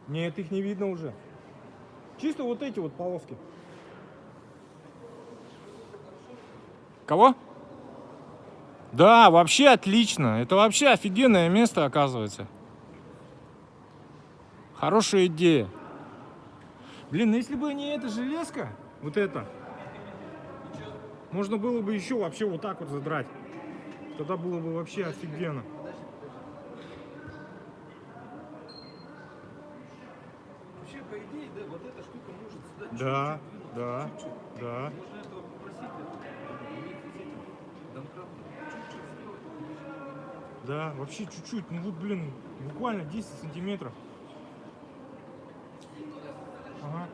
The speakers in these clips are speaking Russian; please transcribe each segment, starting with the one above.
Нет, их не видно уже. Чисто вот эти вот полоски. Кого? Да, вообще отлично. Это вообще офигенное место, оказывается. Хорошая идея. Блин, ну если бы не эта железка, вот эта, можно было бы еще вообще вот так вот задрать. Тогда было бы вообще офигенно. Вообще, по идее, да, вот эта штука может сюда Да, чуть-чуть да, двинуться, чуть-чуть. да. Можно этого попросить, иметь с этим домкратом, чуть-чуть сделать. Да, вообще чуть-чуть. Ну вот, блин, буквально 10 сантиметров. Ага.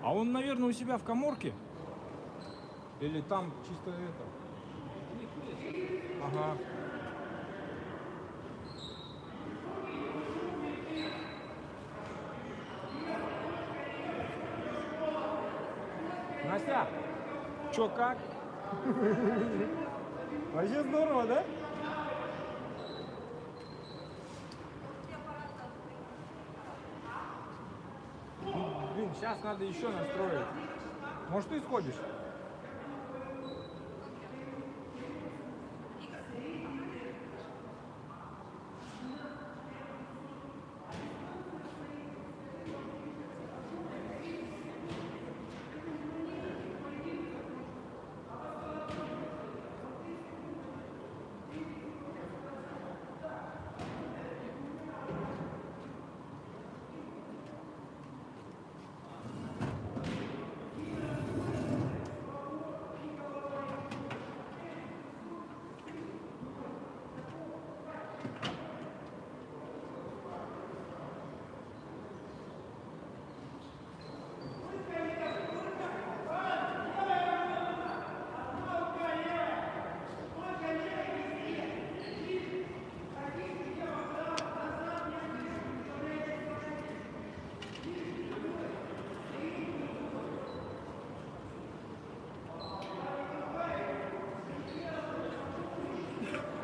А он, наверное, у себя в каморке? Или там чисто это? Ага. Настя, чё, как? Вообще здорово, да? Блин, сейчас надо еще настроить. Может, ты сходишь?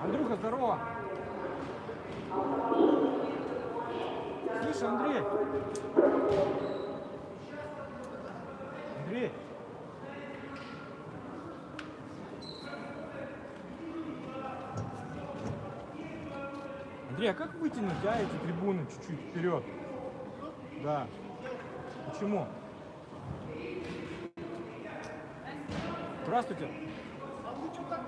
Андрюха, здорово. Слышь, Андрей. Андрей. Андрей, а как вытянуть, эти трибуны чуть-чуть вперед? Да. Почему? Здравствуйте. Да,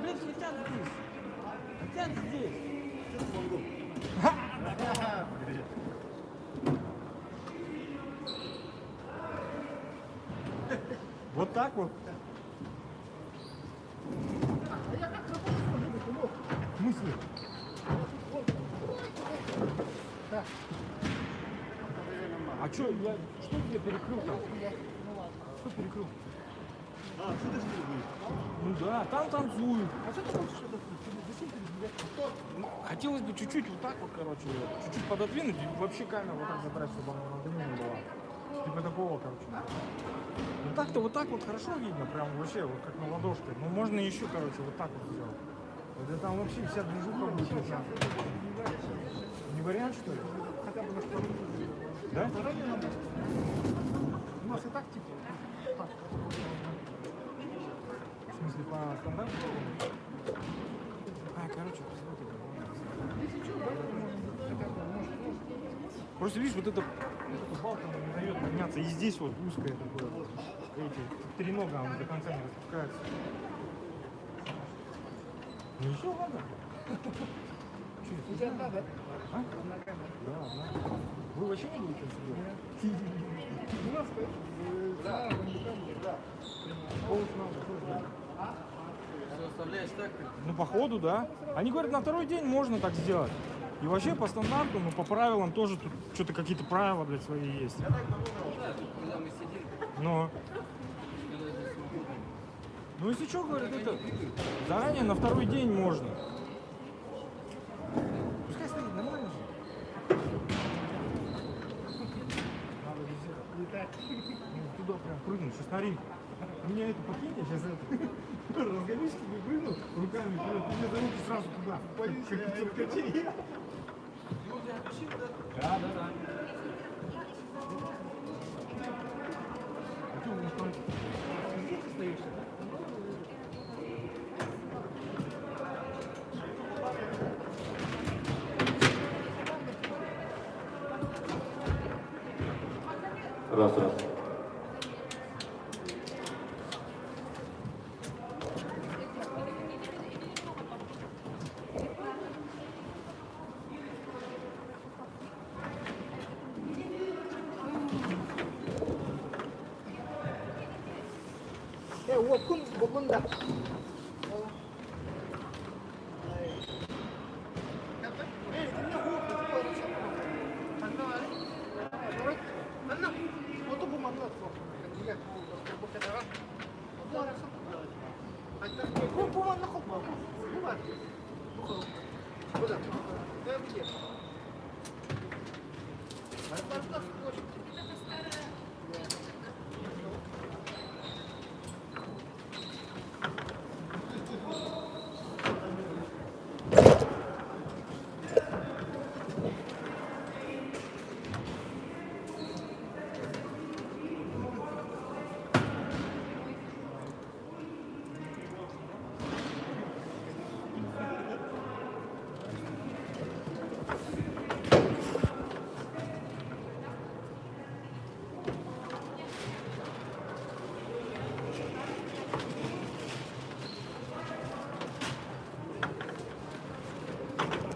блядь, хотят здесь. Хотят здесь. Вот так вот. В смысле? А что, что тебе перекрыл там? Что перекрыл? А, что ты что ли? Ну да, там танцуют. А что ты хочешь? Зачем ты Ну, хотелось бы чуть-чуть вот так вот, короче, чуть-чуть пододвинуть и вообще камеру вот так забрать, чтобы она на дыму была. Типа такого, короче. Ну так-то вот так вот хорошо видно, прям вообще, вот как на ладошке. Ну можно еще, короче, вот так вот сделать. Это там вообще вся движуха будет. Не вариант, что ли? хотя бы на вторую? Да? У нас и так типа. Так. В смысле, по стандарту? Короче, Если что, да, можно хотя бы, может. просто видишь, вот эта балка она не дает подняться. И здесь вот узкое такое. Эти три нога, он до конца не распускается. Ну еще ладно. У тебя одна, да? А? Одна камера. Да, одна. Вы вообще не будете сидеть? У нас, да, да. Все оставляешь так, как Ну, по ходу, да. Они говорят, на второй день можно так сделать. И вообще по стандарту, ну, по правилам тоже тут что-то какие-то правила, блядь, свои есть. да, тут, когда мы сидим, Но, когда Ну если что, говорят, это заранее на второй день можно. Пускай стоит, нормально же. Надо везде Летать. туда прям прыгнуть, сейчас на ринг. Меня это покинь, я сейчас это разгонюсь, тебе прыгну руками вперед, мне за руки сразу туда. Как циркачи. Да. А что, может, там где ты стоишь? Раз. Wakun bunda.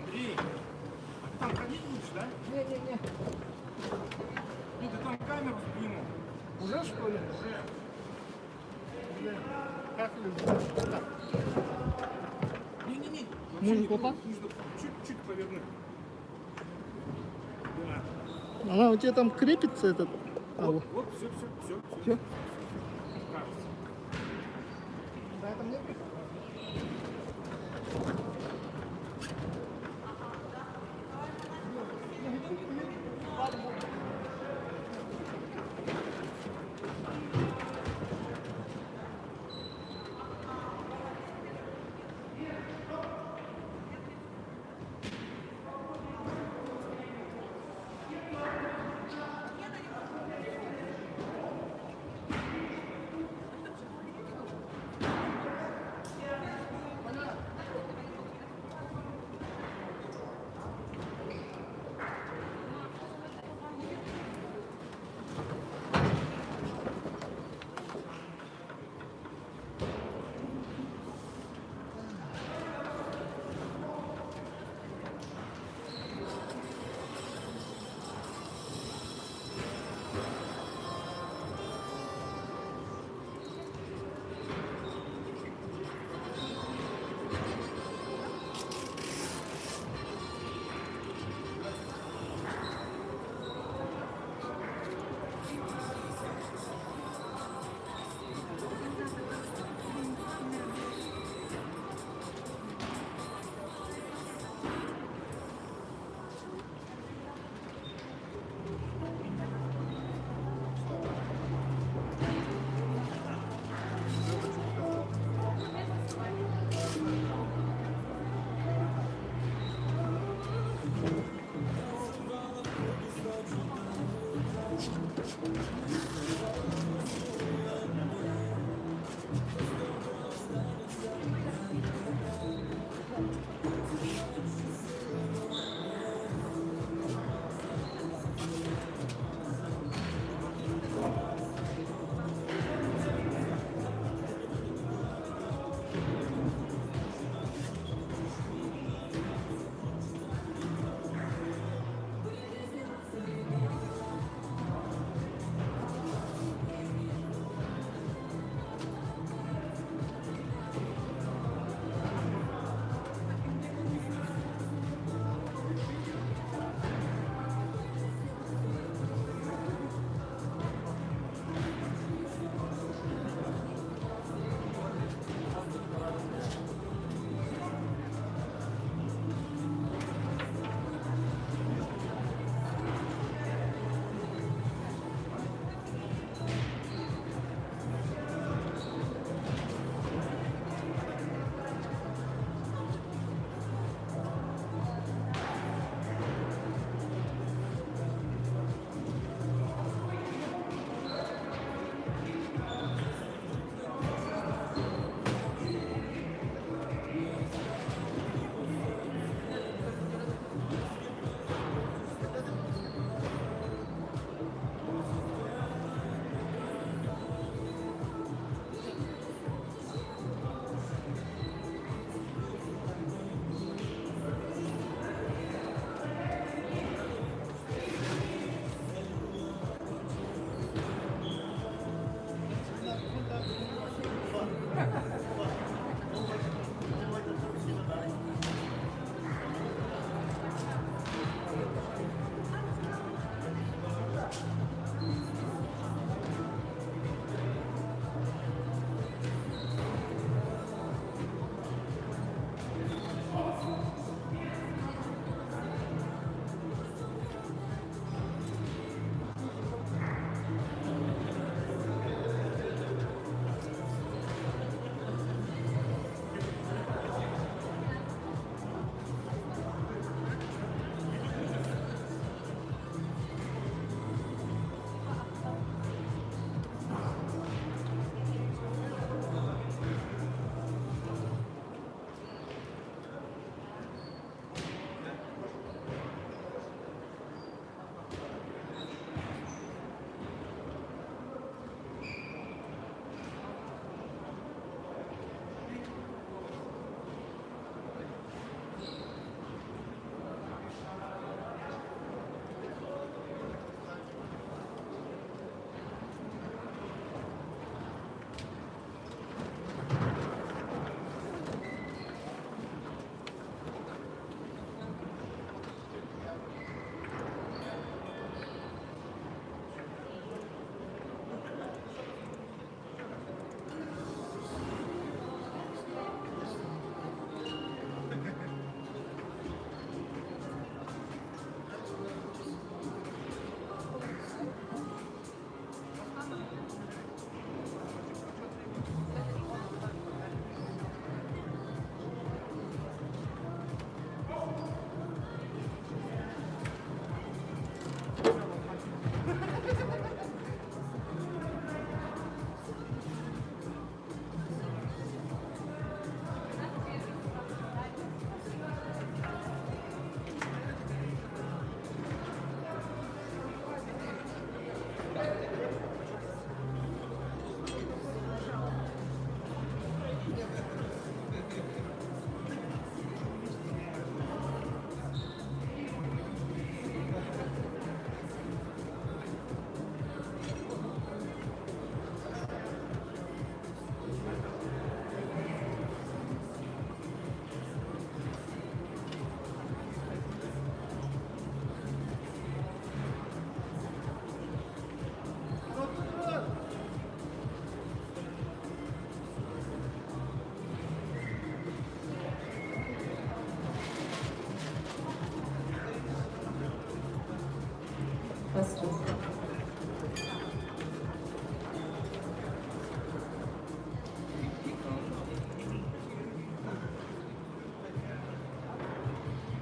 Андрей, а ты там ходить будешь, да? Не-не-не. Ну ты там камеру сдвинул. Уже что ли? Уже. Как любишь? Не. Музыку Вообще так? нужно чуть-чуть повернуть. Да. Она у тебя там крепится этот. Вот, все. Всё? Кажется. Да, это мне.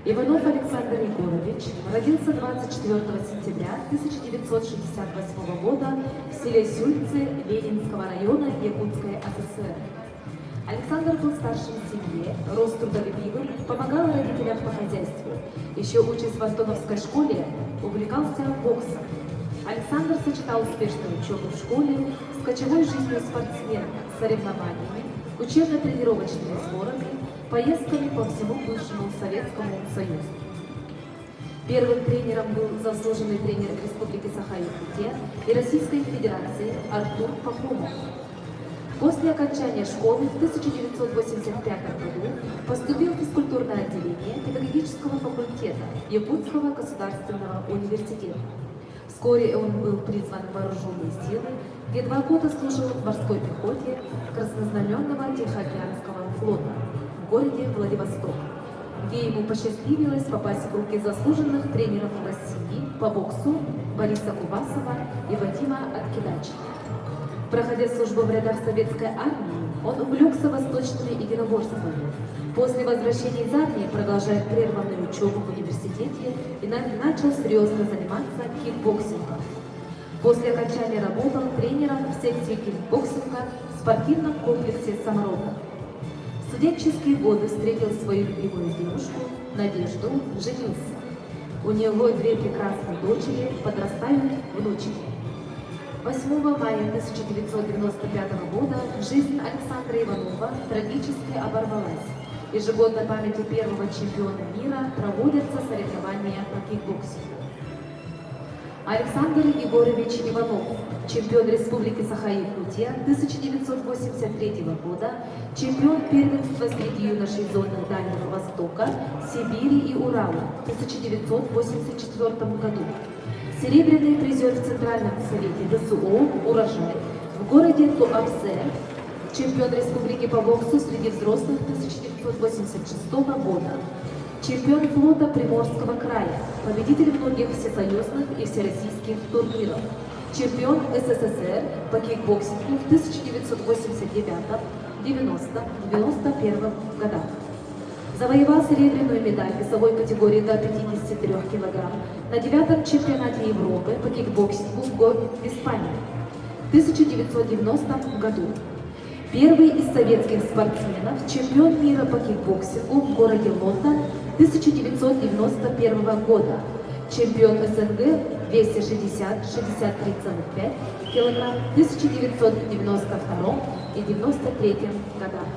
Иванов Александр Егорович родился 24 сентября 1968 года в селе Сюльцы Ленинского района Якутской ССР. Александр был старшим в семье, рос трудолюбивым, помогал родителям по хозяйству. Еще учась в Антоновской школе, увлекался боксом. Александр сочетал успешную учебу в школе с кочевой жизнью спортсмена, соревнованиями, учебно-тренировочными сборами, поездками по всему бывшему Советскому Союзу. Первым тренером был заслуженный тренер Республики Саха-Якутия и Российской Федерации Артур Пахомов. После окончания школы в 1985 году поступил в физкультурное отделение педагогического факультета Якутского государственного университета. Вскоре он был призван в вооруженные силы, где 2 года служил в морской пехоте Краснознаменного Тихоокеанского флота в городе Владивосток, где ему посчастливилось попасть в руки заслуженных тренеров России по боксу Бориса Кубасова и Вадима Откидача. Проходя службу в рядах советской армии, он увлекся восточными единоборствами. После возвращения из армии продолжает прерванную учебу в университете и начал серьезно заниматься кикбоксингом. После окончания работал тренером в секции кикбоксинга в спортивном комплексе «Самородок». В студенческие годы встретил свою любимую девушку Надежду, женился. У него 2 прекрасные дочери, подрастают внучки. 8 мая 1995 года жизнь Александра Иванова трагически оборвалась. Ежегодно памяти первого чемпиона мира проводятся соревнования по кикбоксингу. Александр Егорович Иванов, чемпион Республики Саха-Якутия 1983 года, чемпион первенства среди юношей зоны Дальнего Востока, Сибири и Урала в 1984 году. Серебряный призер в Центральном совете ДСО «Урожай» в городе Туапсе, чемпион республики по боксу среди взрослых 1986 года, чемпион флота Приморского края, победитель многих всесоюзных и всероссийских турниров, чемпион СССР по кикбоксингу в 1989, 90, 91 годах. Завоевал серебряную медаль весовой категории до 53 кг на 9-м чемпионате Европы по кикбоксингу в Испании в 1990 году. Первый из советских спортсменов, чемпион мира по кикбоксингу в городе Лондон 1991 года, чемпион СНГ в весе 60-63,5 кг в 1992 и 1993 годах.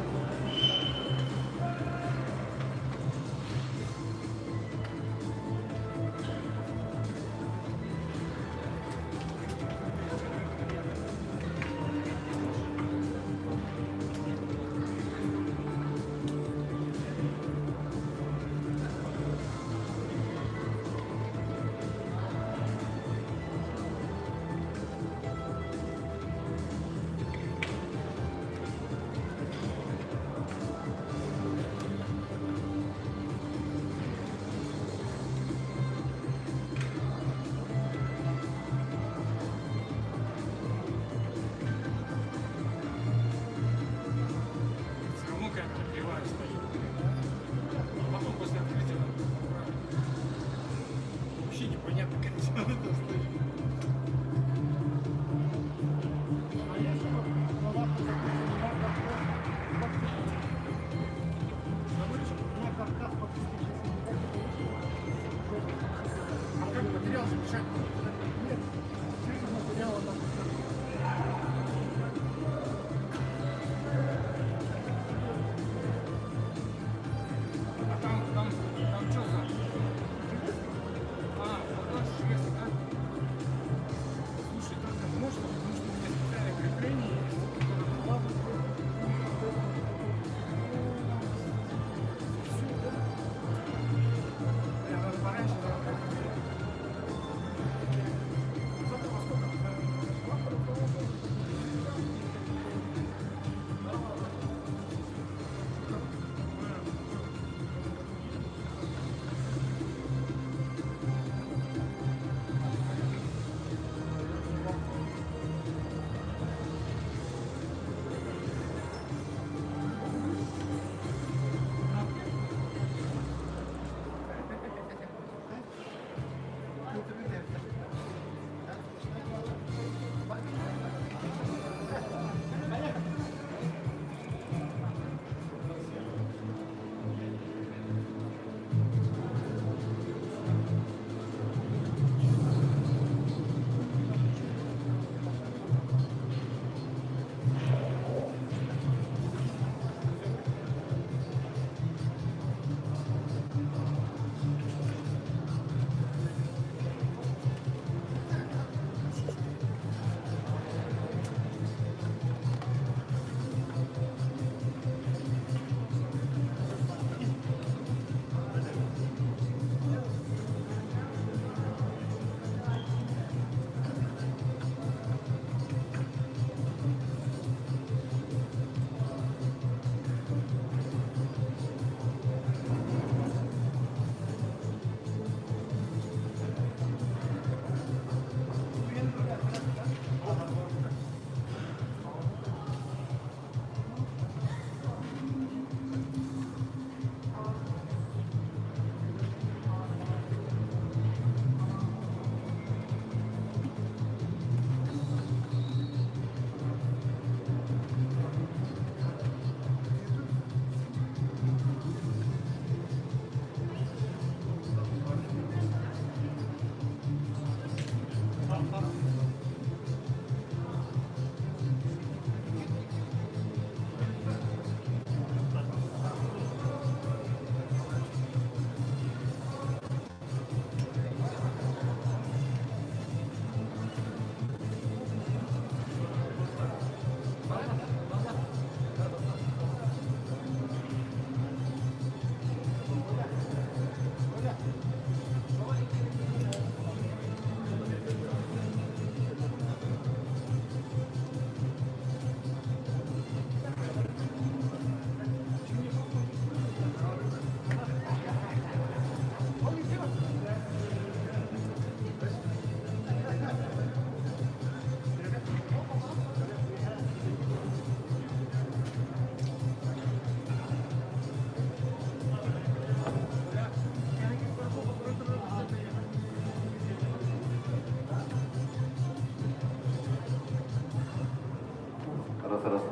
Раз.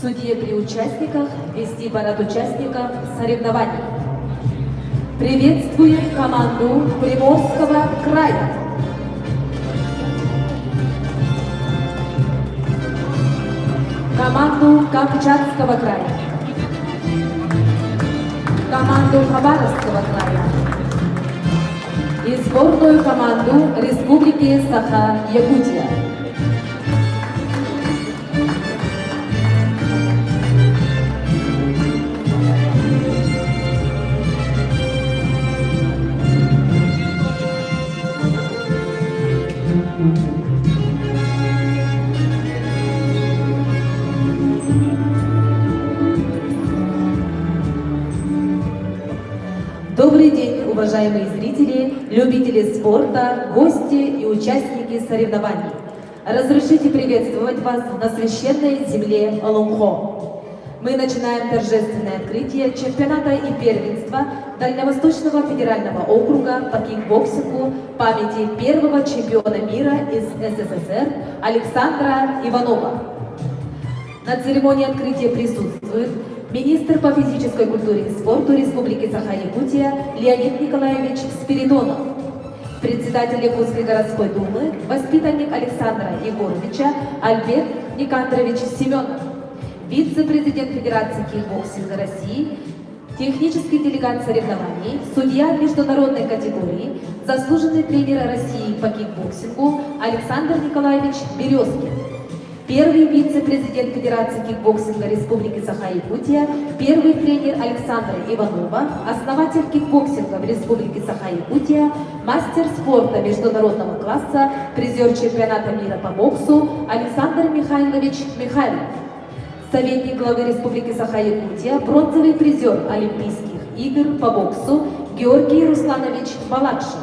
Судьи при участниках вести парад участников соревнований. Приветствуем команду Приморского края. Команду Камчатского края. Команду Хабаровского края. И сборную команду Республики Саха-Якутия. Добрый день, уважаемые зрители, любители спорта, гости и участники соревнований. Разрешите приветствовать вас на священной земле Оломхо. Мы начинаем торжественное открытие чемпионата и первенства Дальневосточного федерального округа по кикбоксингу памяти первого чемпиона мира из СССР Александра Иванова. На церемонии открытия присутствует министр по физической культуре и спорту Республики Саха-Якутия Леонид Николаевич Спиридонов, председатель Якутской городской думы, воспитанник Александра Егоровича Альберт Никандрович Семенов, вице-президент Федерации кикбоксинга России, технический делегат соревнований, судья международной категории, заслуженный тренер России по кикбоксингу Александр Николаевич Березкин, первый вице-президент Федерации кикбоксинга Республики Саха-Якутия, первый тренер Александра Иванова, основатель кикбоксинга в Республике Саха-Якутия, мастер спорта международного класса, призер чемпионата мира по боксу Александр Михайлович Михайлов, советник главы Республики Саха-Якутия, бронзовый призер Олимпийских игр по боксу Георгий Русланович Балакшин,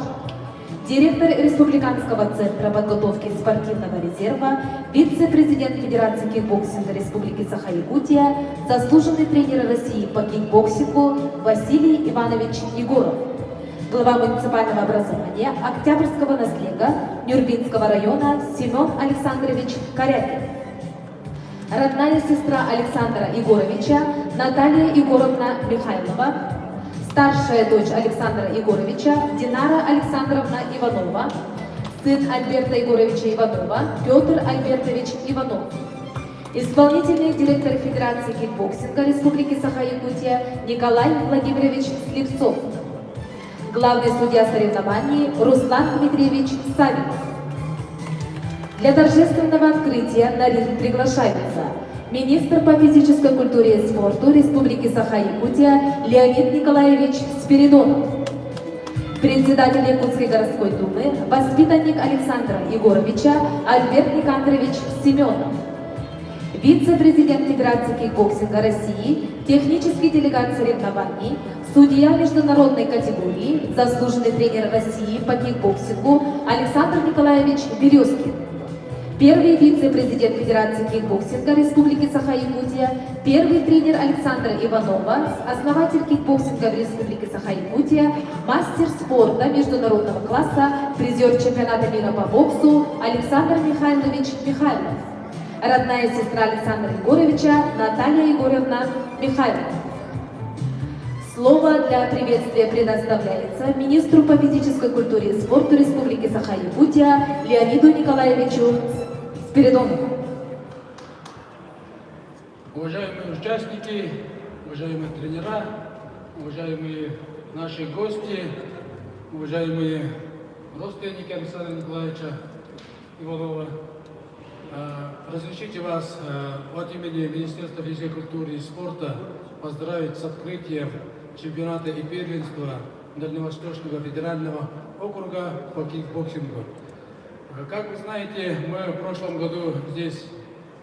директор Республиканского центра подготовки спортивного резерва, вице-президент Федерации кикбоксинга Республики Саха-Якутия, заслуженный тренер России по кикбоксингу Василий Иванович Егоров, глава муниципального образования Октябрьского наслега Нюрбинского района Семен Александрович Корякин, родная сестра Александра Егоровича Наталья Егоровна Михайлова, старшая дочь Александра Егоровича Динара Александровна Иванова, сын Альберта Егоровича Иванова Петр Альбертович Иванов, исполнительный директор Федерации кикбоксинга Республики Саха-Якутия Николай Владимирович Сливцов, главный судья соревнований Руслан Дмитриевич Савинов. Для торжественного открытия на ринг приглашаются министр по физической культуре и спорту Республики Саха-Якутия Леонид Николаевич Спиридонов, председатель Якутской городской думы, воспитанник Александра Егоровича Альберт Никандрович Семенов, вице-президент Федерации кикбоксинга России, технический делегат соревнований, судья международной категории, заслуженный тренер России по кикбоксингу Александр Николаевич Березкин, первый вице-президент Федерации кикбоксинга Республики Саха-Якутия, первый тренер Александра Иванова, основатель кикбоксинга в Республике Саха-Якутия, мастер спорта международного класса, призер чемпионата мира по боксу Александр Михайлович Михайлов, родная сестра Александра Егоровича Наталья Егоровна Михайлова. Слово для приветствия предоставляется министру по физической культуре и спорту Республики Саха-Якутия Леониду Николаевичу Спиридонову. Уважаемые участники, уважаемые тренера, уважаемые наши гости, уважаемые родственники Александра Николаевича Иванова, разрешите вас от имени Министерства физической культуры и спорта поздравить с открытием чемпионата и первенства Дальневосточного федерального округа по кикбоксингу. Как вы знаете, мы в прошлом году здесь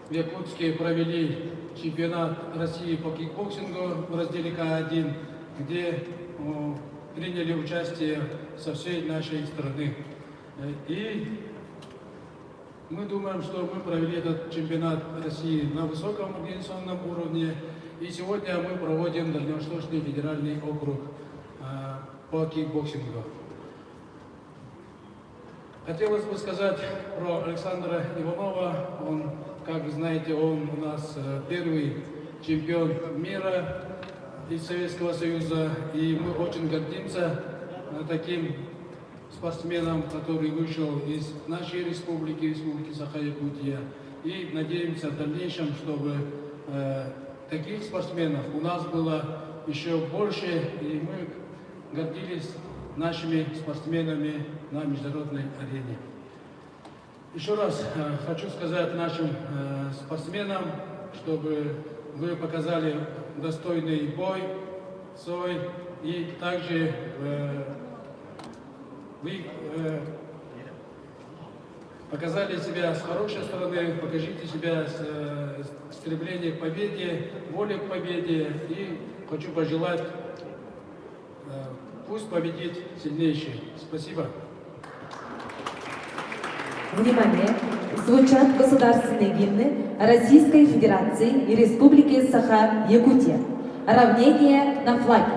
в Якутске провели чемпионат России по кикбоксингу в разделе К1, где приняли участие со всей нашей страны. И мы думаем, что мы провели этот чемпионат России на высоком организационном уровне. И сегодня мы проводим Дальневосточный федеральный округ по кикбоксингу. Хотелось бы сказать про Александра Иванова. Он, как вы знаете, он у нас первый чемпион мира из Советского Союза. И мы очень гордимся таким спортсменом, который вышел из нашей республики, республики Саха-Якутия. И надеемся в дальнейшем, чтобы таких спортсменов у нас было еще больше, и мы гордились нашими спортсменами на международной арене. Еще раз хочу сказать нашим спортсменам, чтобы вы показали достойный бой свой, и также вы показали себя с хорошей стороны, покажите себя с стремлением к победе, волей к победе. И хочу пожелать, пусть победит сильнейший. Спасибо. Внимание! Звучат государственные гимны Российской Федерации и Республики Саха-Якутия. Равнение на флаге.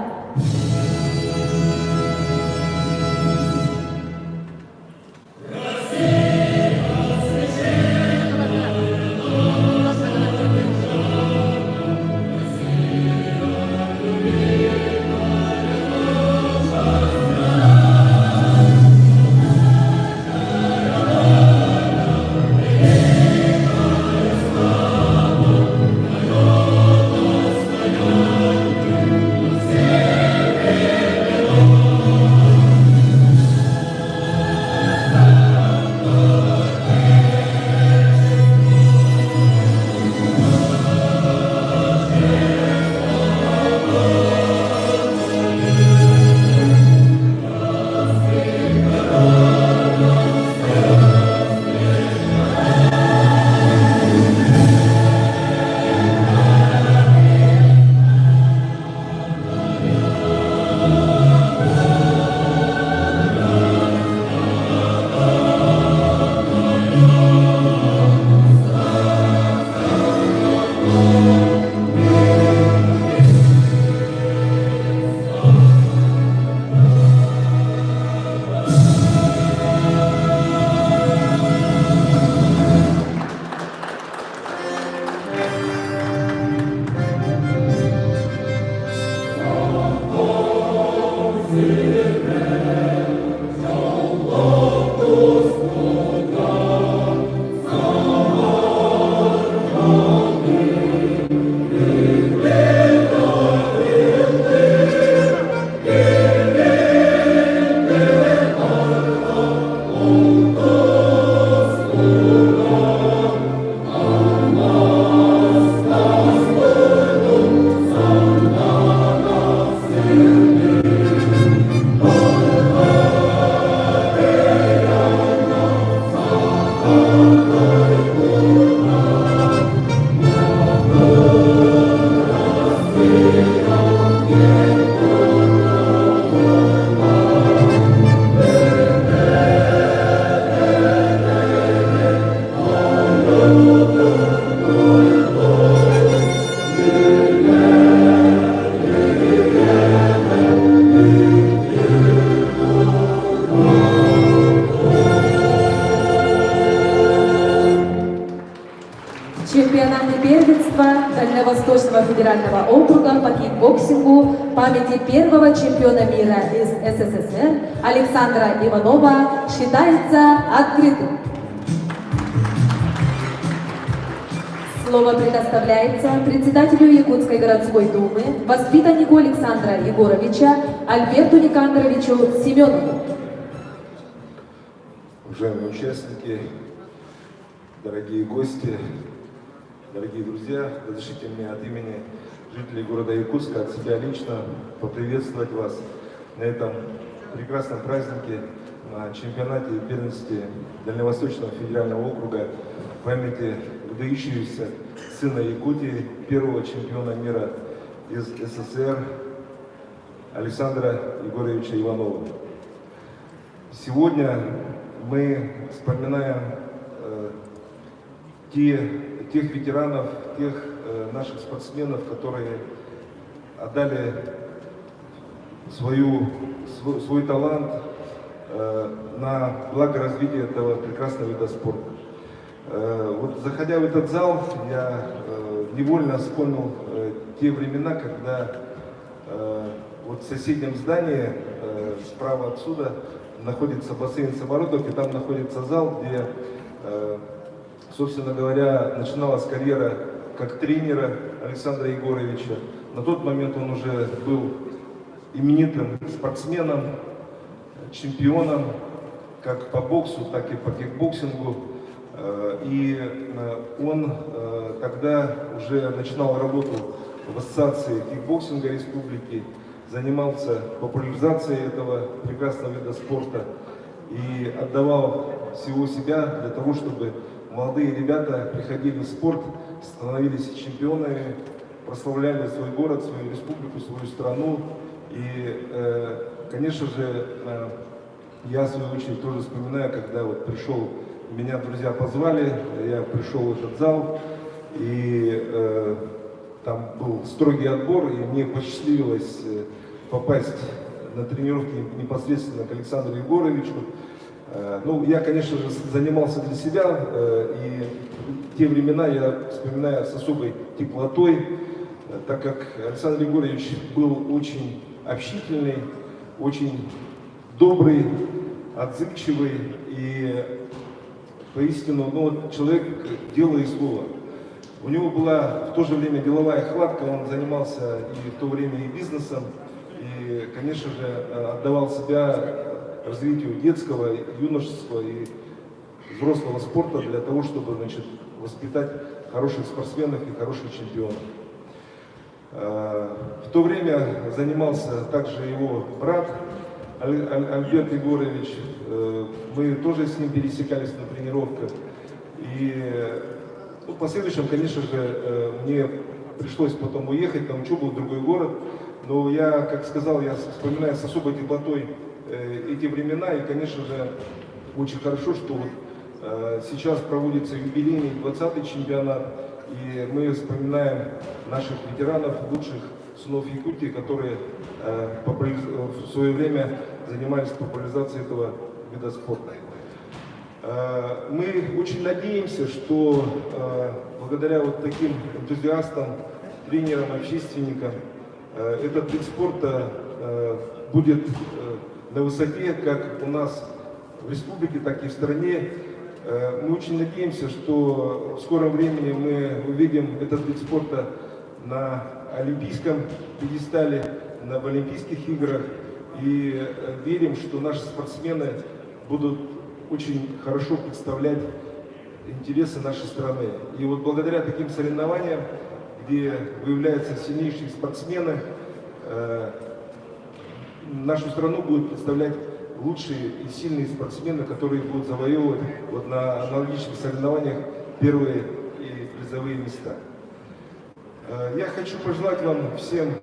Чемпионаты первенства Дальневосточного федерального округа по кикбоксингу памяти первого чемпиона мира из СССР Александра Иванова считается открытым. Слово предоставляется председателю Якутской городской думы, воспитаннику Александра Егоровича Альберту Никандровичу Семенову. Уважаемые участники, дорогие гости, дорогие друзья, разрешите мне от имени жителей города Якутска, от себя лично поприветствовать вас на этом прекрасном празднике, на чемпионате и первенстве Дальневосточного федерального округа в памяти выдающегося сына Якутии, первого чемпиона мира из СССР Александра Егоровича Иванова. Сегодня мы вспоминаем тех ветеранов, тех наших спортсменов, которые отдали свой талант на благо развития этого прекрасного вида спорта. Вот заходя в этот зал, я невольно вспомнил те времена, когда вот в соседнем здании справа отсюда находится бассейн самородок, и там находится зал, где, собственно говоря, начиналась карьера как тренера Александра Егоровича. На тот момент он уже был именитым спортсменом, чемпионом как по боксу, так и по кикбоксингу. И он тогда уже начинал работу в ассоциации кикбоксинга республики, занимался популяризацией этого прекрасного вида спорта и отдавал всего себя для того, чтобы молодые ребята приходили в спорт, становились чемпионами, прославляли свой город, свою республику, свою страну. И, конечно же, я в свою очередь тоже вспоминаю, когда вот пришел, меня друзья позвали, я пришел в этот зал, и там был строгий отбор, и мне посчастливилось попасть на тренировки непосредственно к Александру Егоровичу. Ну, я, конечно же, занимался для себя, и те времена я вспоминаю с особой теплотой, так как Александр Егорович был очень общительный, очень добрый, отзывчивый и поистину, ну, вот человек дела и слова. У него была в то же время деловая хватка, он занимался и в то время и бизнесом, и, конечно же, отдавал себя развитию детского, юношеского и взрослого спорта для того, чтобы, значит, воспитать хороших спортсменов и хороших чемпионов. В то время занимался также его брат Альберт Егорович. Мы тоже с ним пересекались на тренировках. И в последующем, конечно же, мне пришлось потом уехать на учебу в другой город. Но я, как сказал, я вспоминаю с особой теплотой эти времена. И, конечно же, очень хорошо, что вот сейчас проводится юбилейный 20-й чемпионат. И мы вспоминаем наших ветеранов, лучших сынов Якутии, которые в свое время занимались популяризацией этого вида спорта. Мы очень надеемся, что благодаря вот таким энтузиастам, тренерам, общественникам, этот вид спорта будет на высоте как у нас в республике, так и в стране. Мы очень надеемся, что в скором времени мы увидим этот вид спорта на олимпийском пьедестале, в Олимпийских играх. И верим, что наши спортсмены будут очень хорошо представлять интересы нашей страны. И вот благодаря таким соревнованиям, где выявляются сильнейшие спортсмены, нашу страну будут представлять лучшие и сильные спортсмены, которые будут завоевывать вот на аналогичных соревнованиях первые и призовые места. Я хочу пожелать вам всем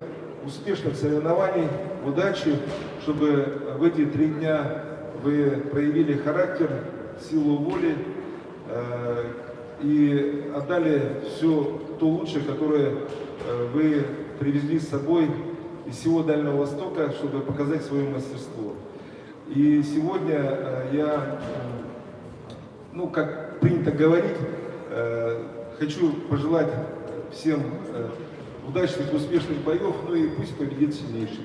успешных соревнований, удачи, чтобы в эти 3 дня вы проявили характер, силу воли и отдали все то лучшее, которое вы привезли с собой из всего Дальнего Востока, чтобы показать свое мастерство. И сегодня я, ну, как принято говорить, хочу пожелать всем удачных, успешных боев, ну и пусть победит сильнейший.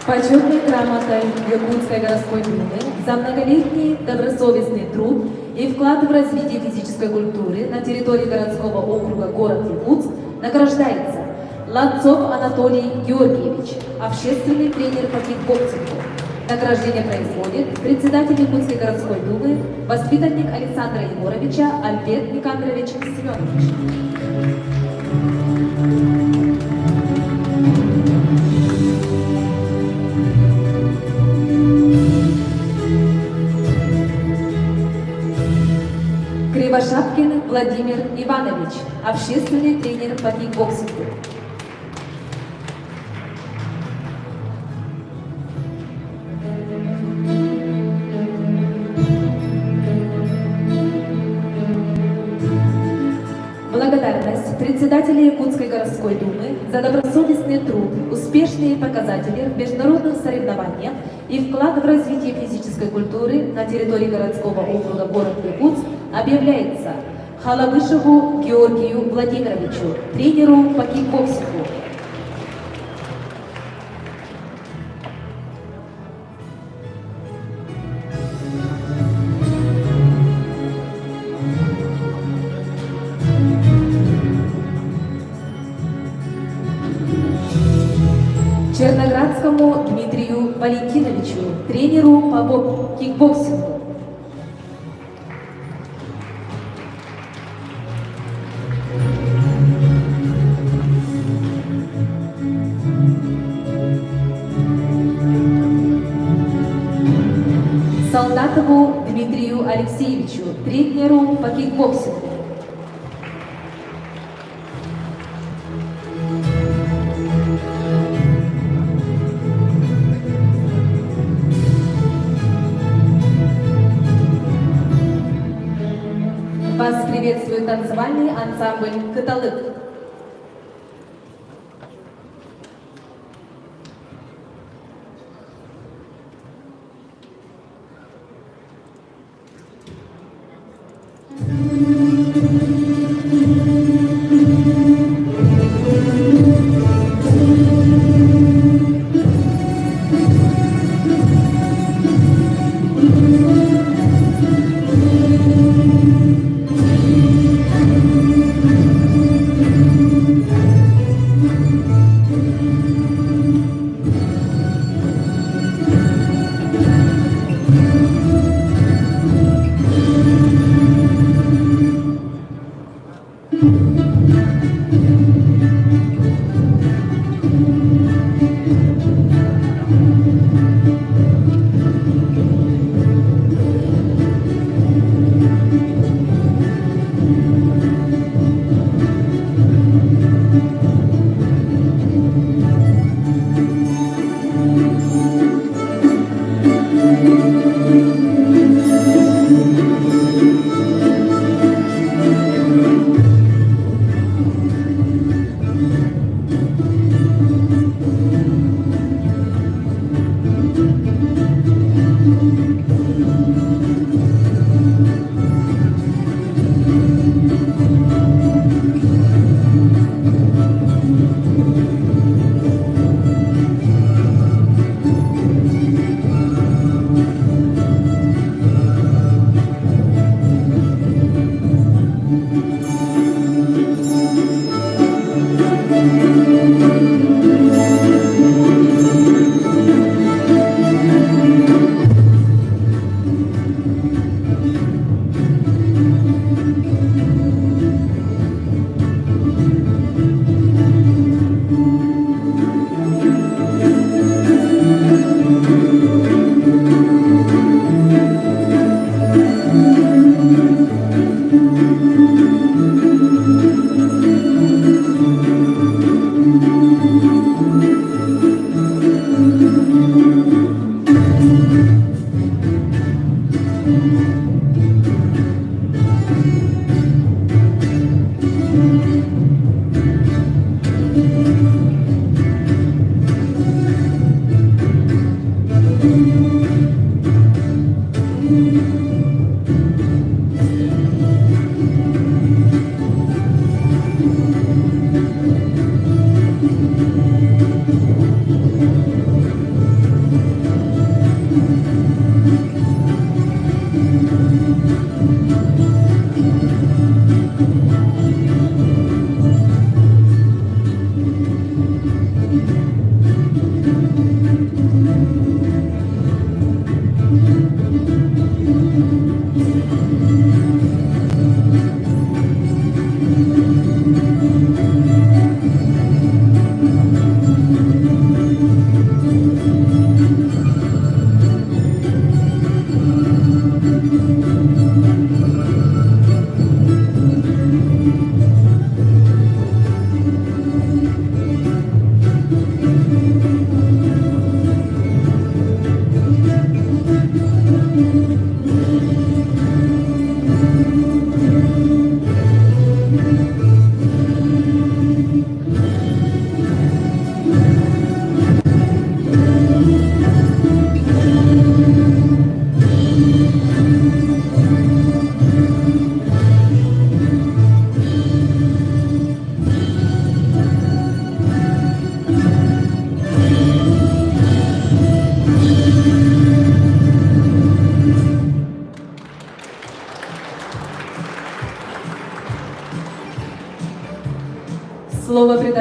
Почетной грамотой Якутской городской думы за многолетний добросовестный труд и вклад в развитие физической культуры на территории городского округа город Якутск награждается Ланцов Анатолий Георгиевич, общественный тренер по кикбоксингу. Награждение производит председатель Якутской городской думы, воспитанник Александра Егоровича Альберт Никандрович Семенович. Кривошапкин Владимир Иванович, общественный тренер по кикбоксингу. председателя Якутской городской думы за добросовестный труд, успешные показатели в международных соревнованиях и вклад в развитие физической культуры на территории городского округа город Якутск объявляется Халавышеву Георгию Владимировичу, тренеру по кикбоксингу. Черноградскому Дмитрию Валентиновичу, тренеру по кикбоксингу. Солдатову Дмитрию Алексеевичу, тренеру по кикбоксингу. Вас приветствует танцевальный ансамбль «Каталык».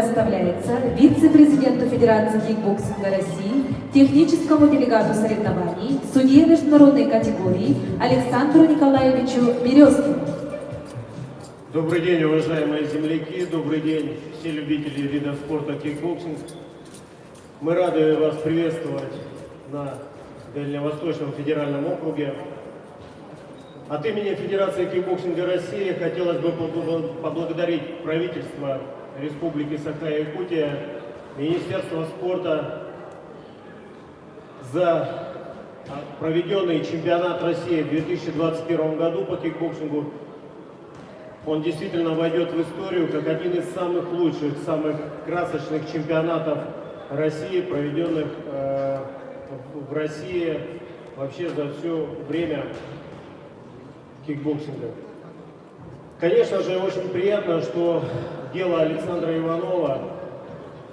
предоставляется вице-президенту Федерации кикбоксинга России, техническому делегату соревнований, судье международной категории Александру Николаевичу Березкину. Добрый день, уважаемые земляки, добрый день, все любители вида спорта кикбоксинг. Мы рады вас приветствовать на Дальневосточном федеральном округе. От имени Федерации кикбоксинга России хотелось бы поблагодарить правительство Республики Саха-Якутия, Министерство спорта за проведенный чемпионат России в 2021 году по кикбоксингу. Он действительно войдет в историю как один из самых лучших, самых красочных чемпионатов России, проведенных в России вообще за все время кикбоксинга. Конечно же, очень приятно, что дело Александра Иванова,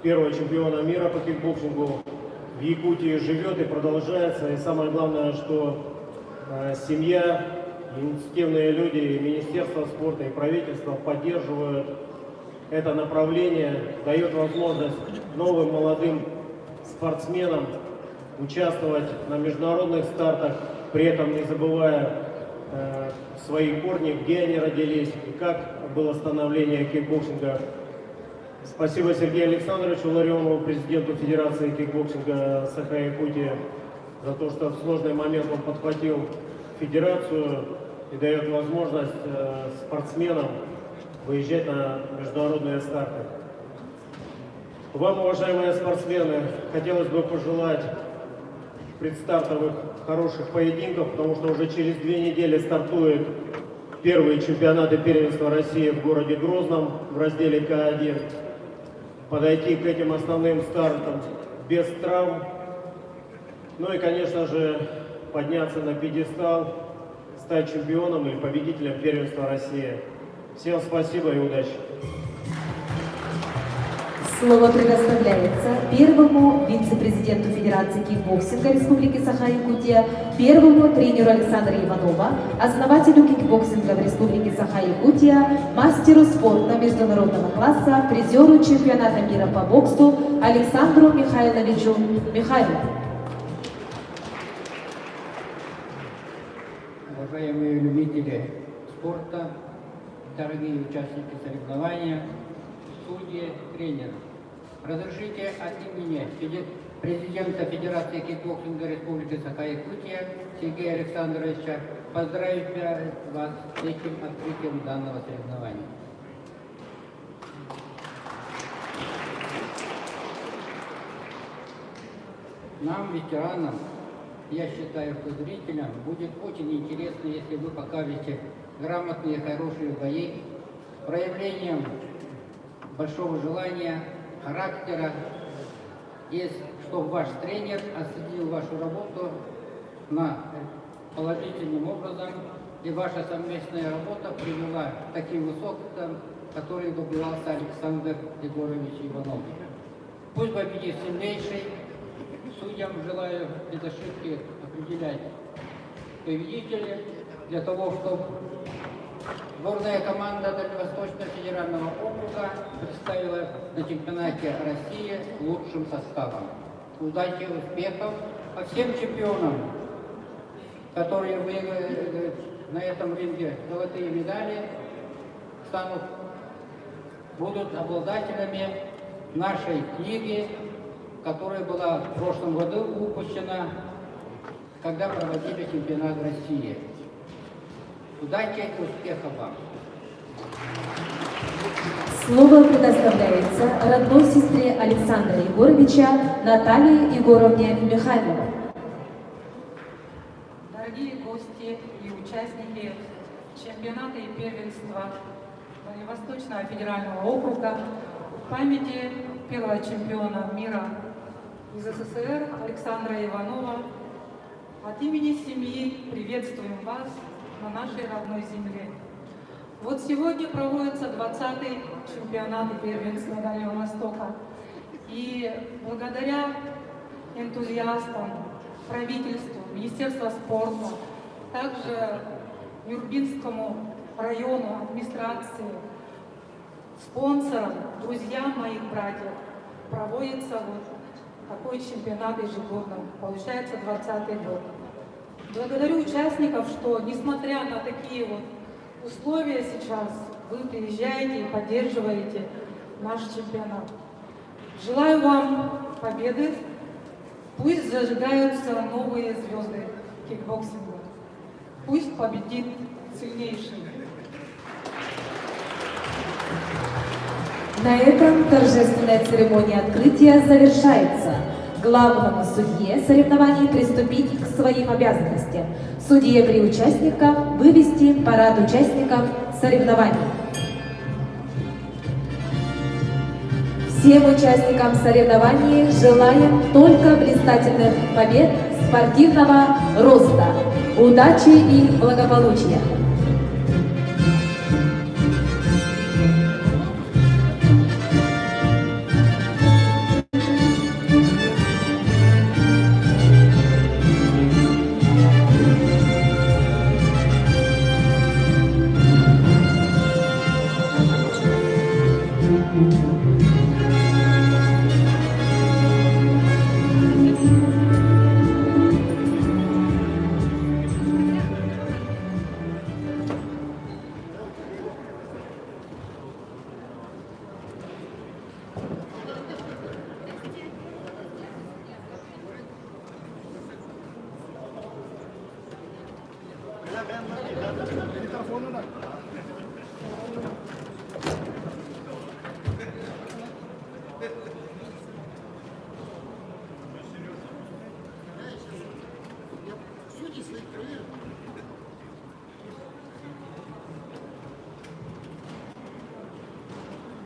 первого чемпиона мира по кикбоксингу, в Якутии живет и продолжается. И самое главное, что семья, инициативные люди, и Министерство спорта, и правительство поддерживают это направление, дает возможность новым молодым спортсменам участвовать на международных стартах, при этом не забывая свои корни, где они родились и как было становление кикбоксинга. Спасибо Сергею Александровичу Ларионову, президенту Федерации кикбоксинга Саха-Якутия, за то, что в сложный момент он подхватил федерацию и дает возможность спортсменам выезжать на международные старты. Вам, уважаемые спортсмены, хотелось бы пожелать предстартовых хороших поединков, потому что уже через 2 недели стартуют первые чемпионаты первенства России в городе Грозном в разделе К1. Подойти к этим основным стартам без травм. Ну и, конечно же, подняться на пьедестал, стать чемпионом или победителем первенства России. Всем спасибо и удачи! Слово предоставляется первому вице-президенту Федерации кикбоксинга Республики Саха-Якутия, первому тренеру Александра Иванова, основателю кикбоксинга в Республике Саха-Якутия, мастеру спорта международного класса, призеру чемпионата мира по боксу Александру Михайловичу Михайлову. Уважаемые любители спорта, дорогие участники соревнования, судьи, тренеры. Разрешите от имени президента Федерации кикбоксинга Республики Саха-Якутия Сергея Александровича поздравить вас с этим открытием данного соревнования. Нам, ветеранам, я считаю, что зрителям будет очень интересно, если вы покажете грамотные, хорошие бои, проявлением большого желания, характера, и чтобы ваш тренер оценил вашу работу положительным образом, и ваша совместная работа привела к таким высотам, которые добивался Александр Егорович Иванов. Пусть победит сильнейший. Судьям желаю без ошибки определять победителей для того, чтобы сборная команда Дальневосточного федерального округа представила на чемпионате России лучшим составом. Удачи, успехов, а всем чемпионам, которые выиграли на этом ринге золотые медали, будут обладателями нашей книги, которая была в прошлом году выпущена, когда проводили чемпионат России. Удачи и успехов вам! Слово предоставляется родной сестре Александра Егоровича Наталье Егоровне Михайловой. Дорогие гости и участники чемпионата и первенства Дальневосточного федерального округа, в памяти первого чемпиона мира из СССР Александра Иванова, от имени семьи приветствуем вас на нашей родной земле. Вот сегодня проводится 20-й чемпионат и первенство Дальнего Востока. И благодаря энтузиастам, правительству, Министерству спорта, также Нюрбинскому району, администрации, спонсорам, друзьям моих братьев проводится вот такой чемпионат ежегодно. Получается 20-й год. Благодарю участников, что несмотря на такие вот условия сейчас, вы приезжаете и поддерживаете наш чемпионат. Желаю вам победы. Пусть зажигаются новые звезды кикбоксинга. Пусть победит сильнейший. На этом торжественная церемония открытия завершается. Главному судье соревнований приступить к своим обязанностям. Судье при участниках вывести парад участников соревнований. Всем участникам соревнований желаем только блистательных побед, спортивного роста, удачи и благополучия.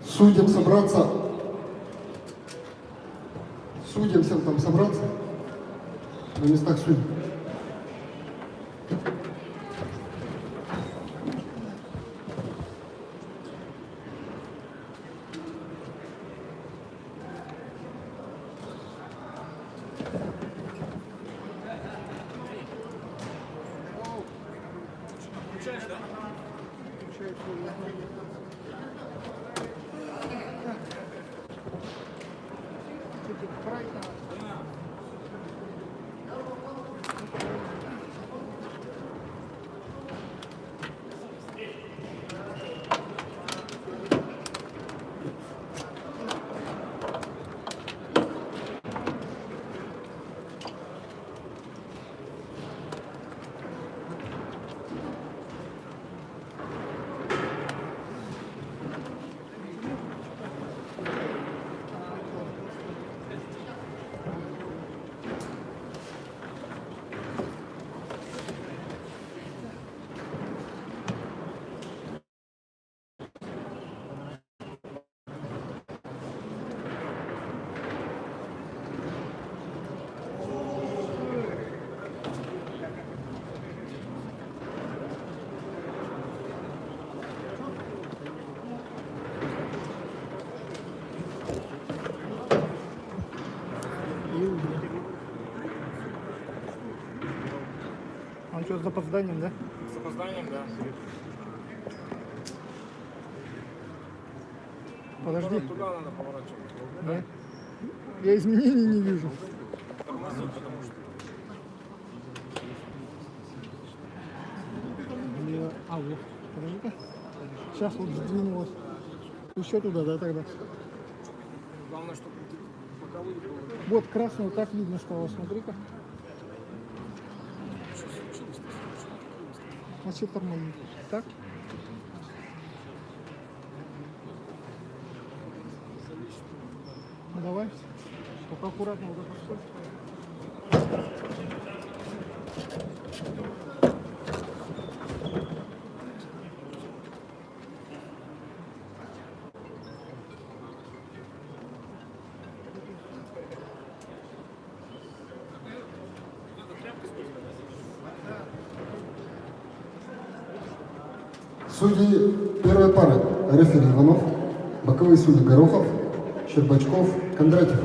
Судьям собраться. Судьям всем там собраться на местах судей. Он что, с запозданием, да? С опозданием, да. Подожди. Туда надо поворачивать. Да? Я изменений не вижу. Тормозит, потому что... А, вот. Подожди-ка. Сейчас вот сдвинулось. Еще туда, да, тогда? Главное, чтобы боковые было. Вот красный, вот так видно стало, смотри-ка. Вообще тормозит. Так? Ну давай. Только аккуратно вот это все. Судьи первой пары. Рефери Иванов, боковые судьи Горохов, Щербачков, Кондратьев.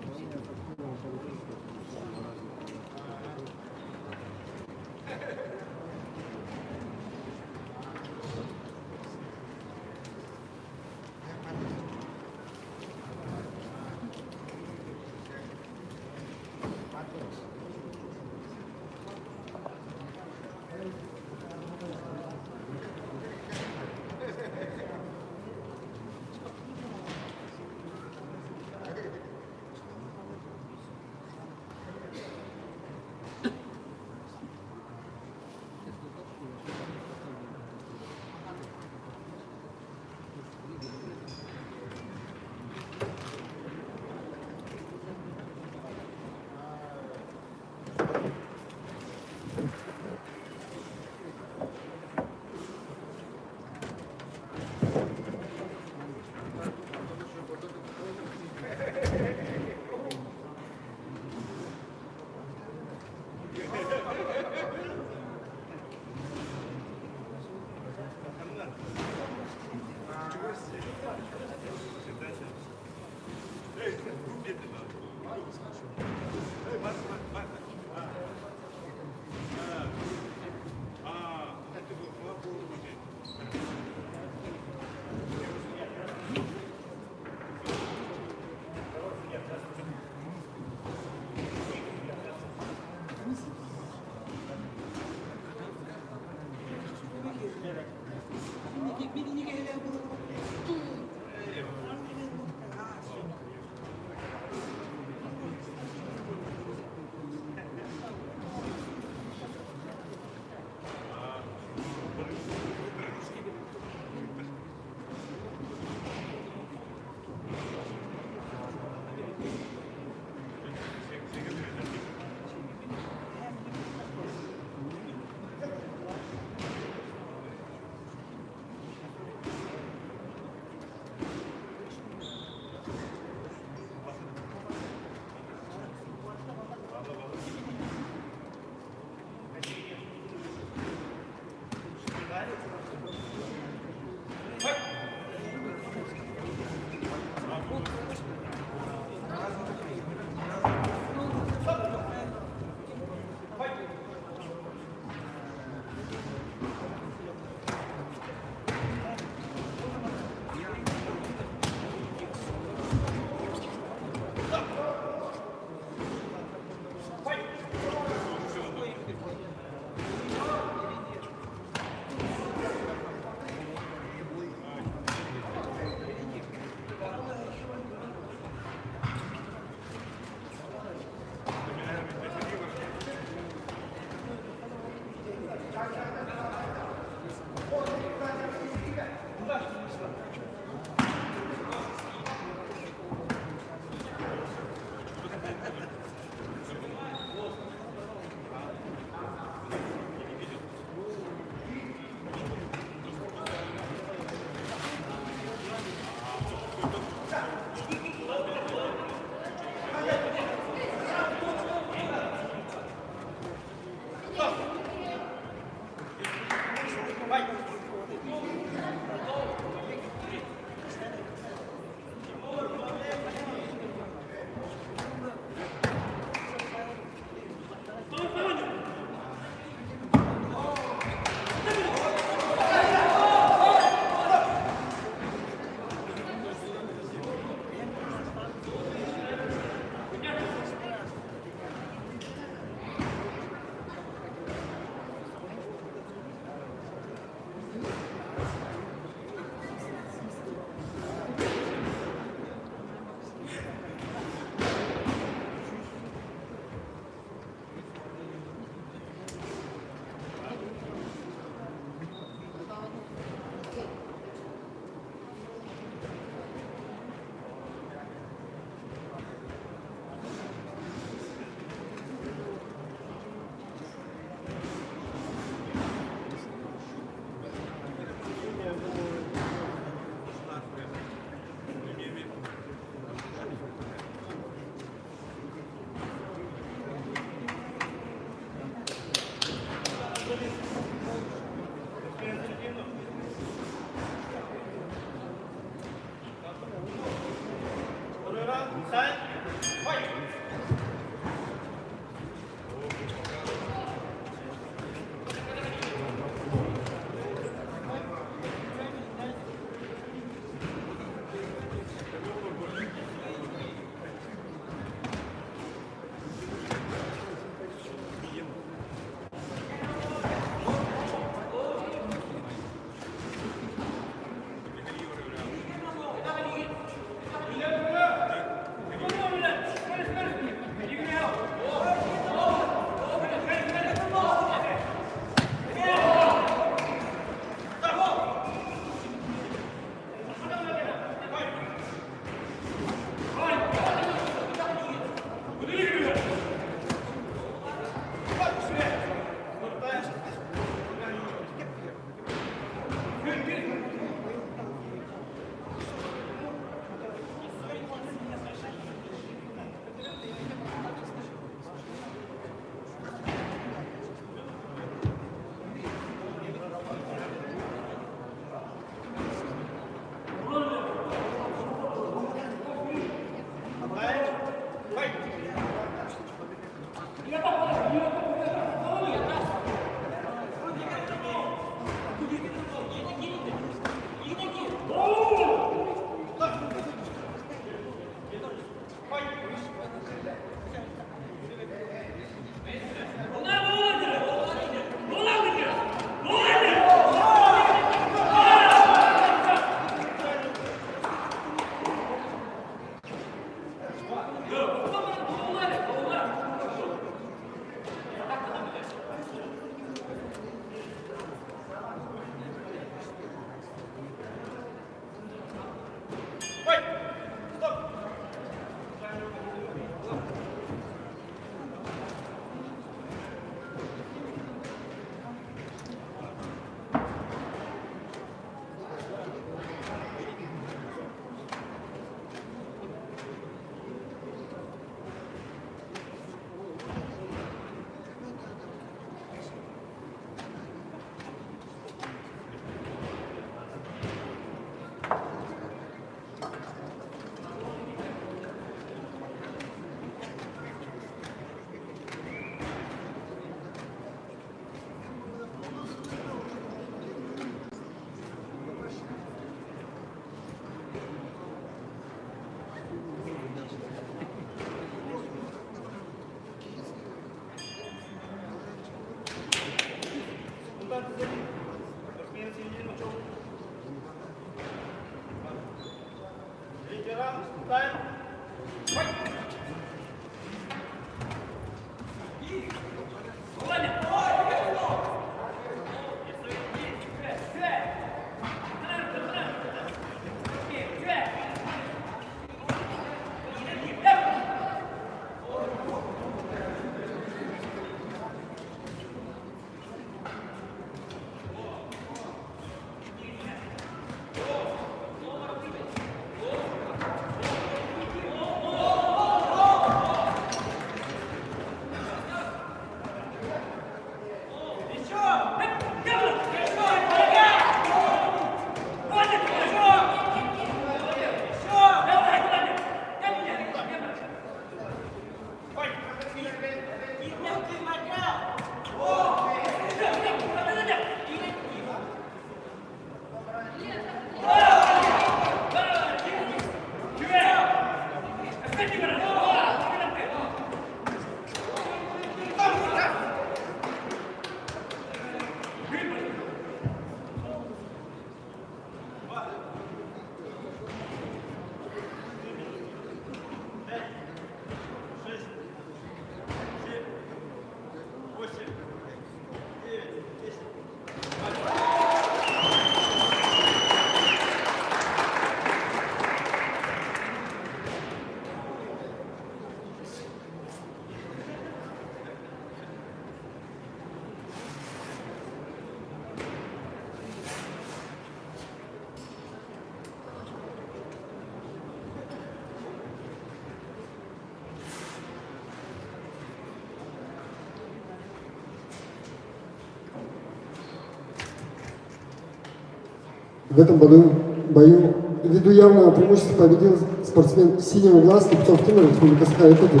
В этом бою ввиду явного преимущества победил спортсмен синего глаз Липцов Тимур, Республика Саха-Якутия.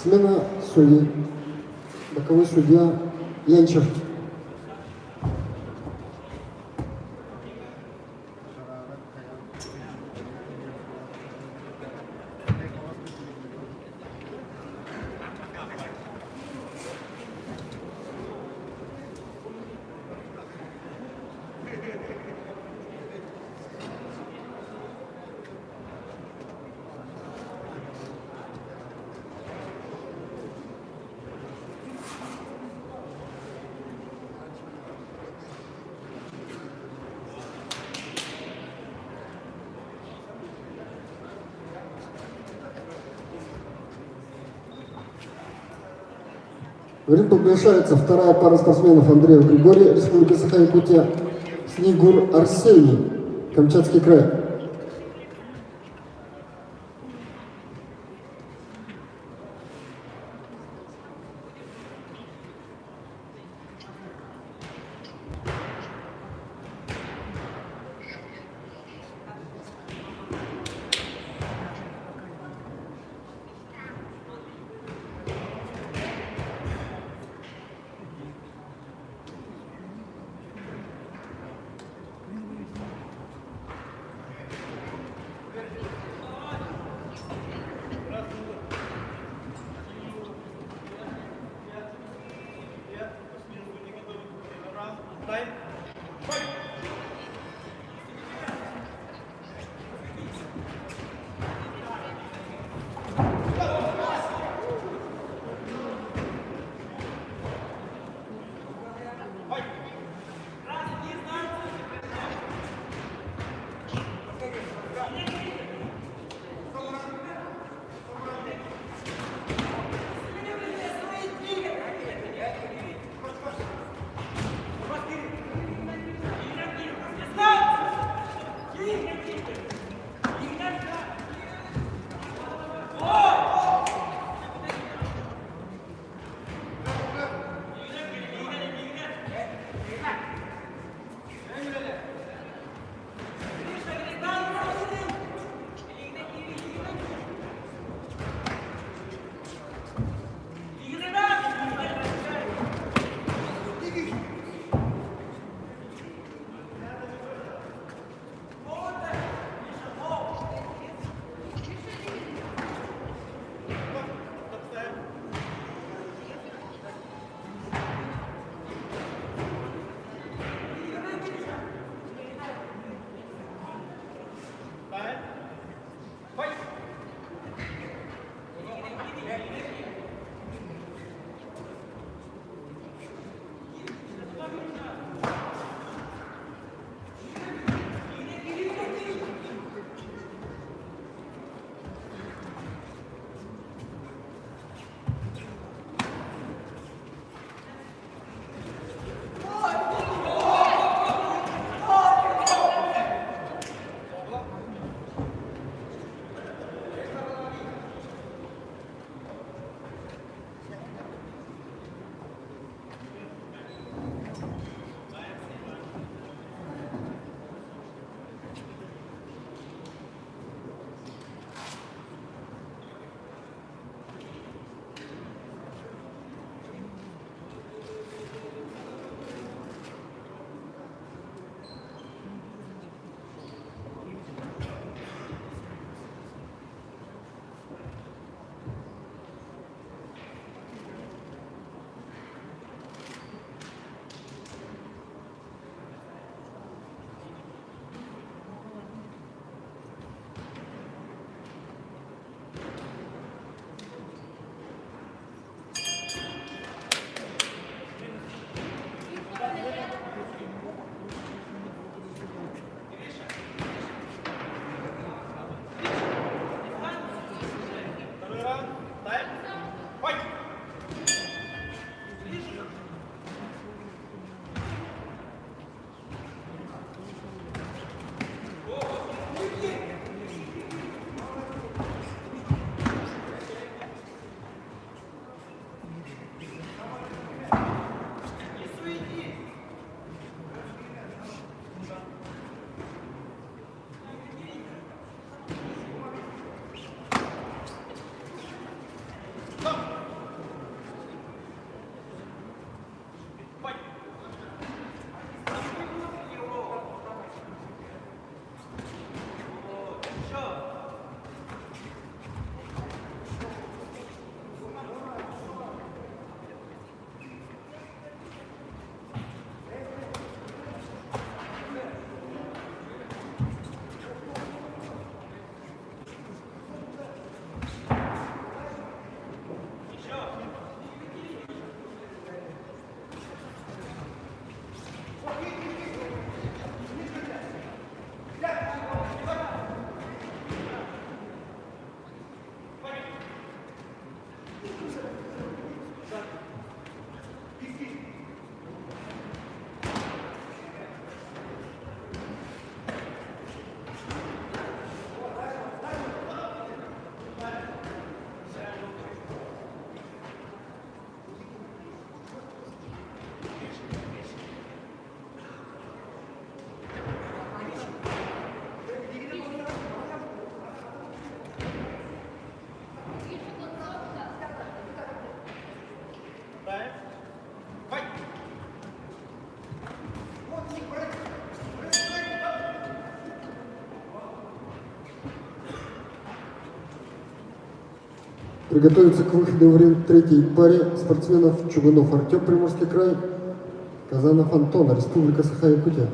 Смена судей. Боковой судья Янчев. В ринг приглашается вторая пара спортсменов Андреев Григорий, Республика Саха-Якутия, Снегур Арсений, Камчатский край. Приготовиться к выходу в ринг третьей паре спортсменов Чугунов Артем, Приморский край, Казанов Антон, Республика Саха-Якутия.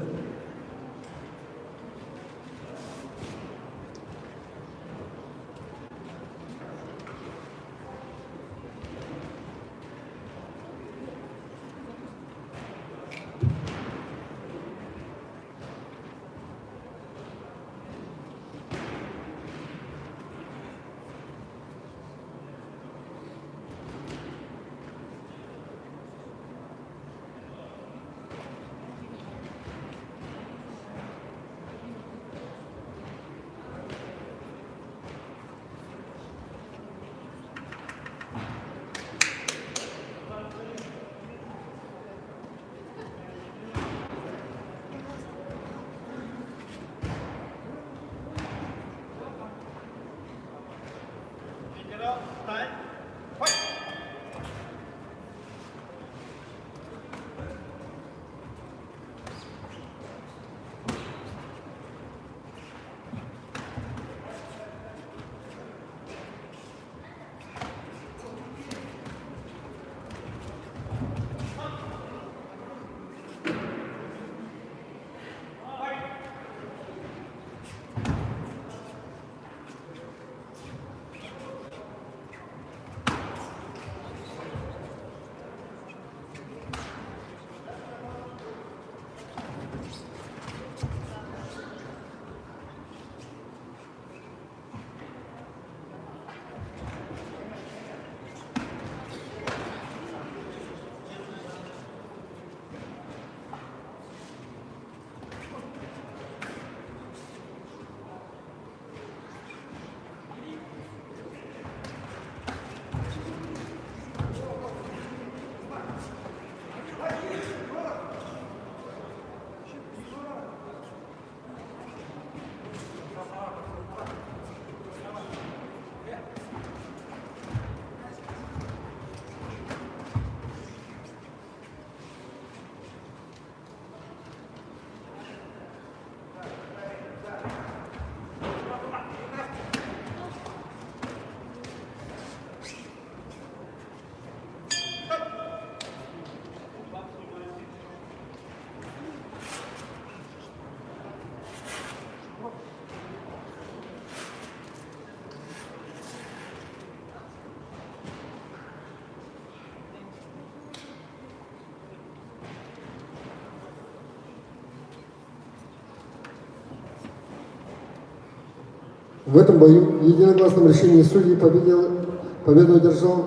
В этом бою в единогласном решении судей победу одержал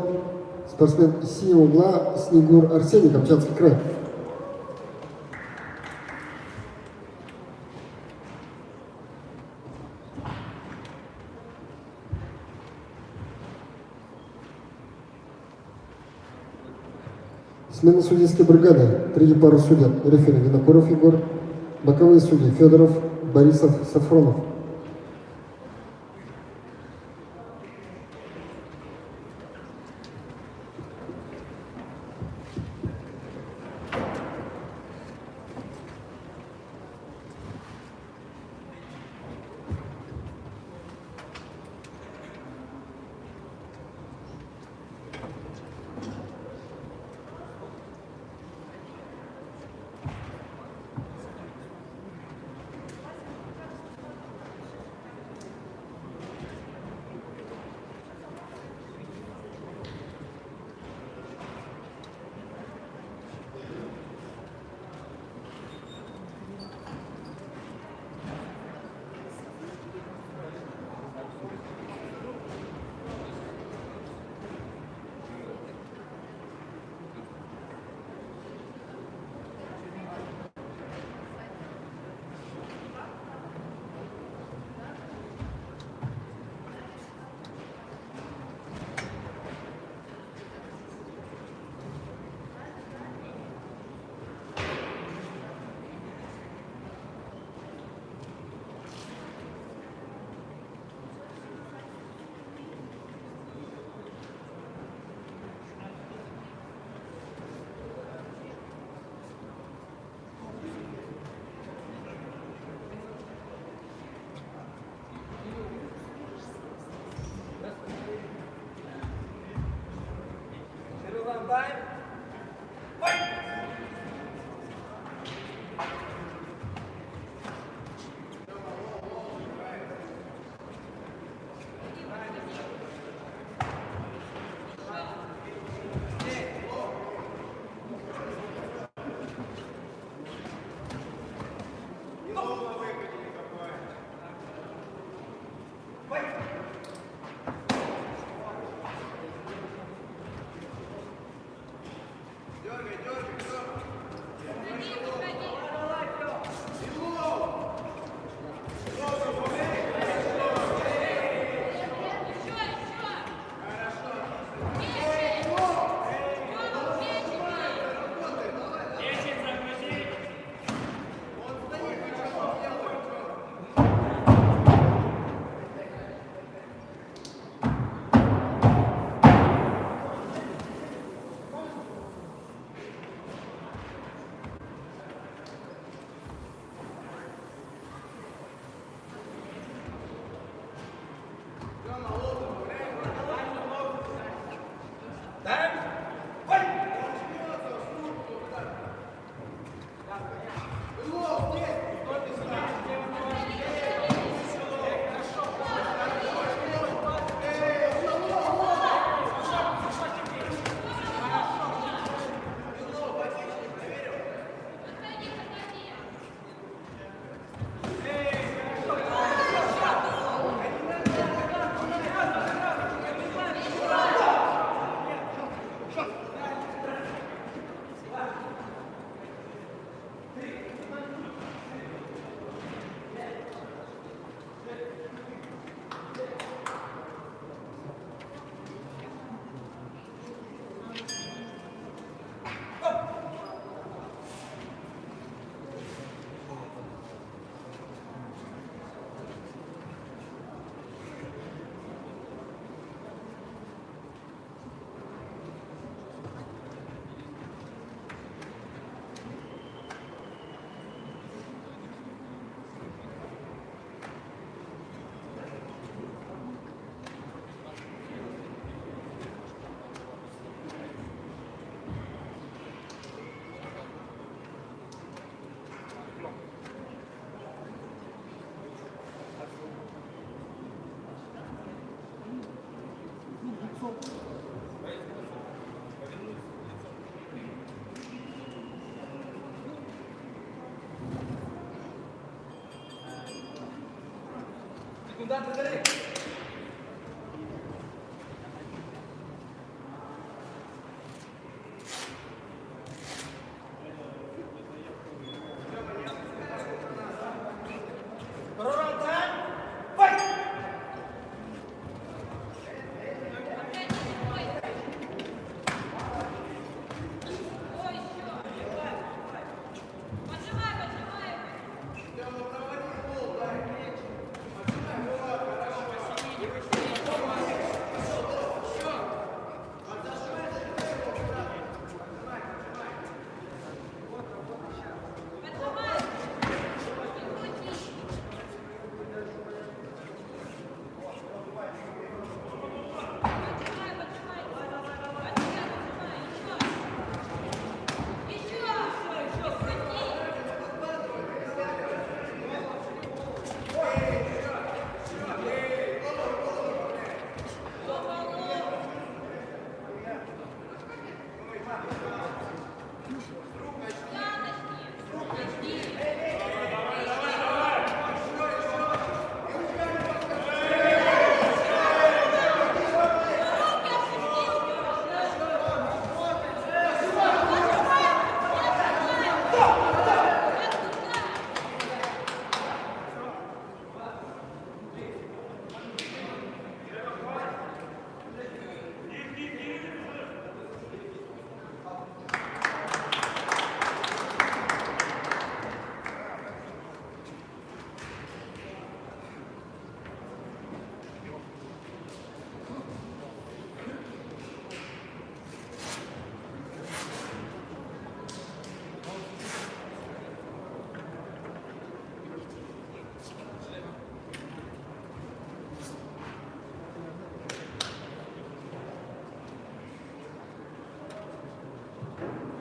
спортсмен из синего угла Снегур Арсений, Камчатский край. Смена судейской бригады. Третью пару судят рефери Винокуров Егор, боковые судьи Федоров, Борисов, Сафронов.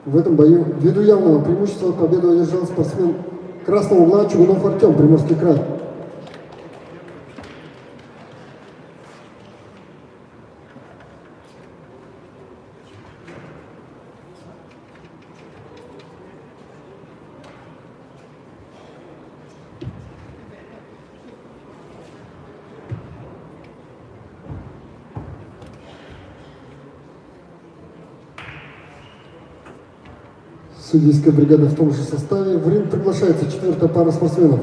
В этом бою ввиду явного преимущества победу одержал спортсмен красного угла Чугунов Артем, Приморский край. Судейская бригада в том же составе. В ринг приглашается 4-я пара спортсменов.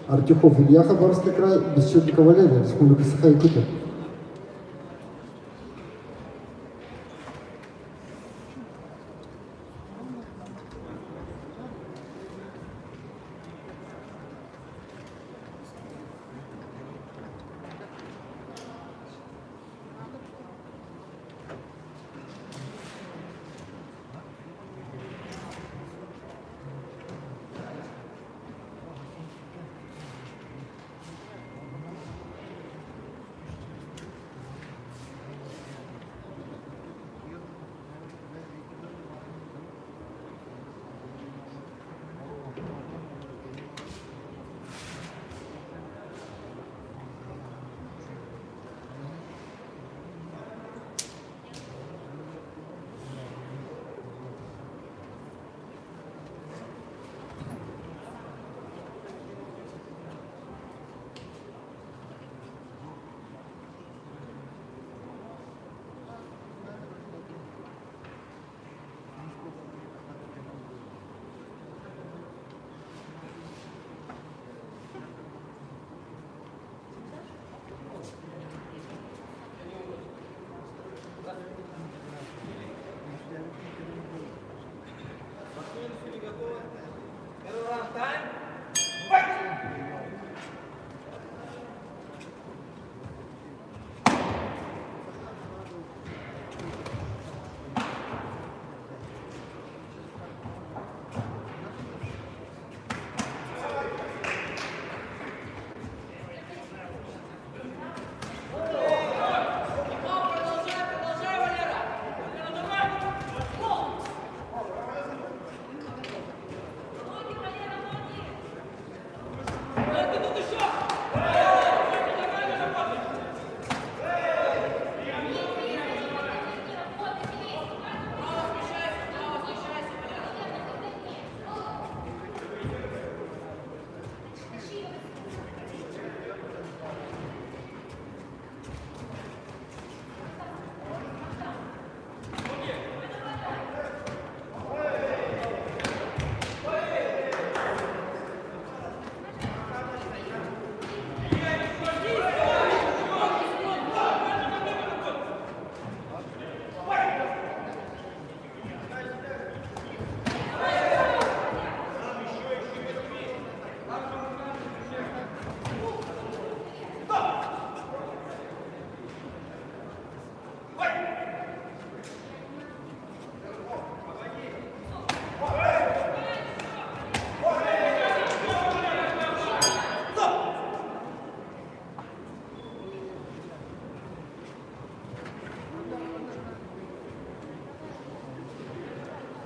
Артюхов Илья, Хабаровский край, Бесчетников Валерия, Республика Саха-Якутия.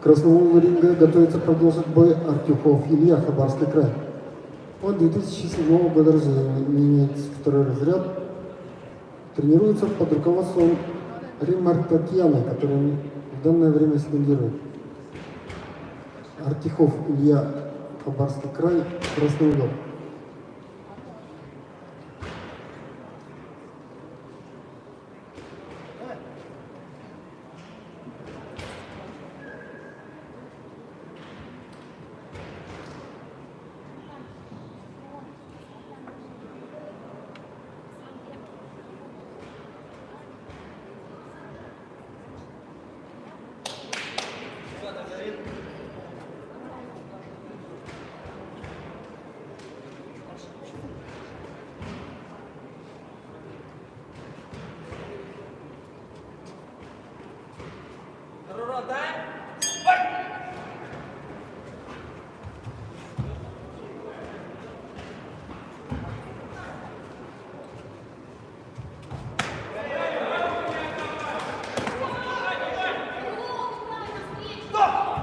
Красного угла ринга готовится продолжить бой Артюхов Илья, Хабаровский край. Он 2007 года рождения, имеет второй разряд. Тренируется под руководством Риммар Татьяны, который в данное время секундирует. Артюхов Илья, Хабаровский край, красный угол. Stop!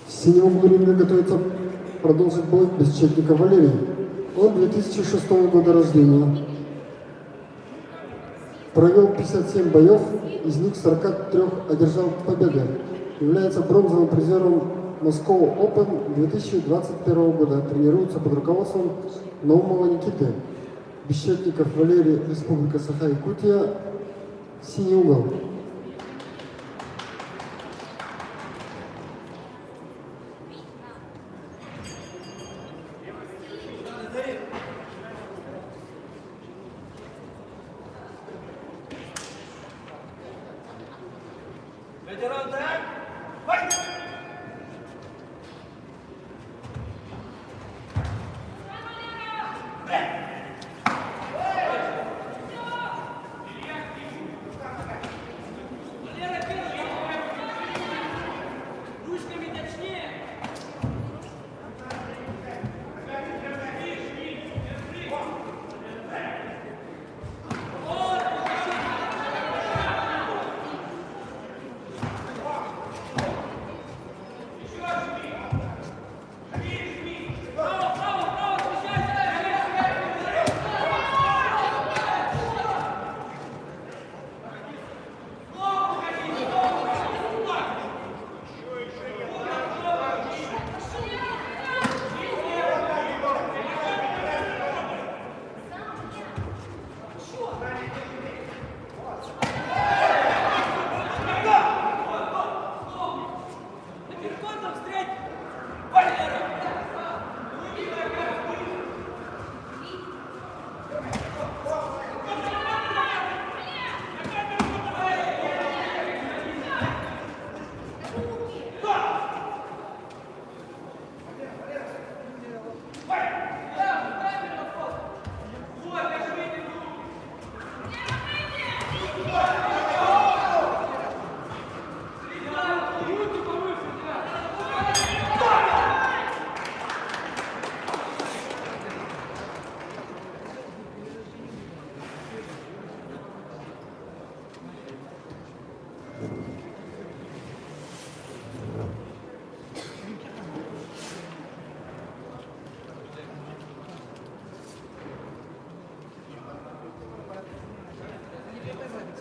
В синем углу ринга готовится продолжить бой Бесчетников Валерий. Он 2006 года рождения. Провел 57 боев, из них 43 одержал победы. Является бронзовым призером Moscow Open 2021 года. Тренируется под руководством Наумова Никиты. Бесчетников Валерий, Республика Саха-Якутия, синий угол.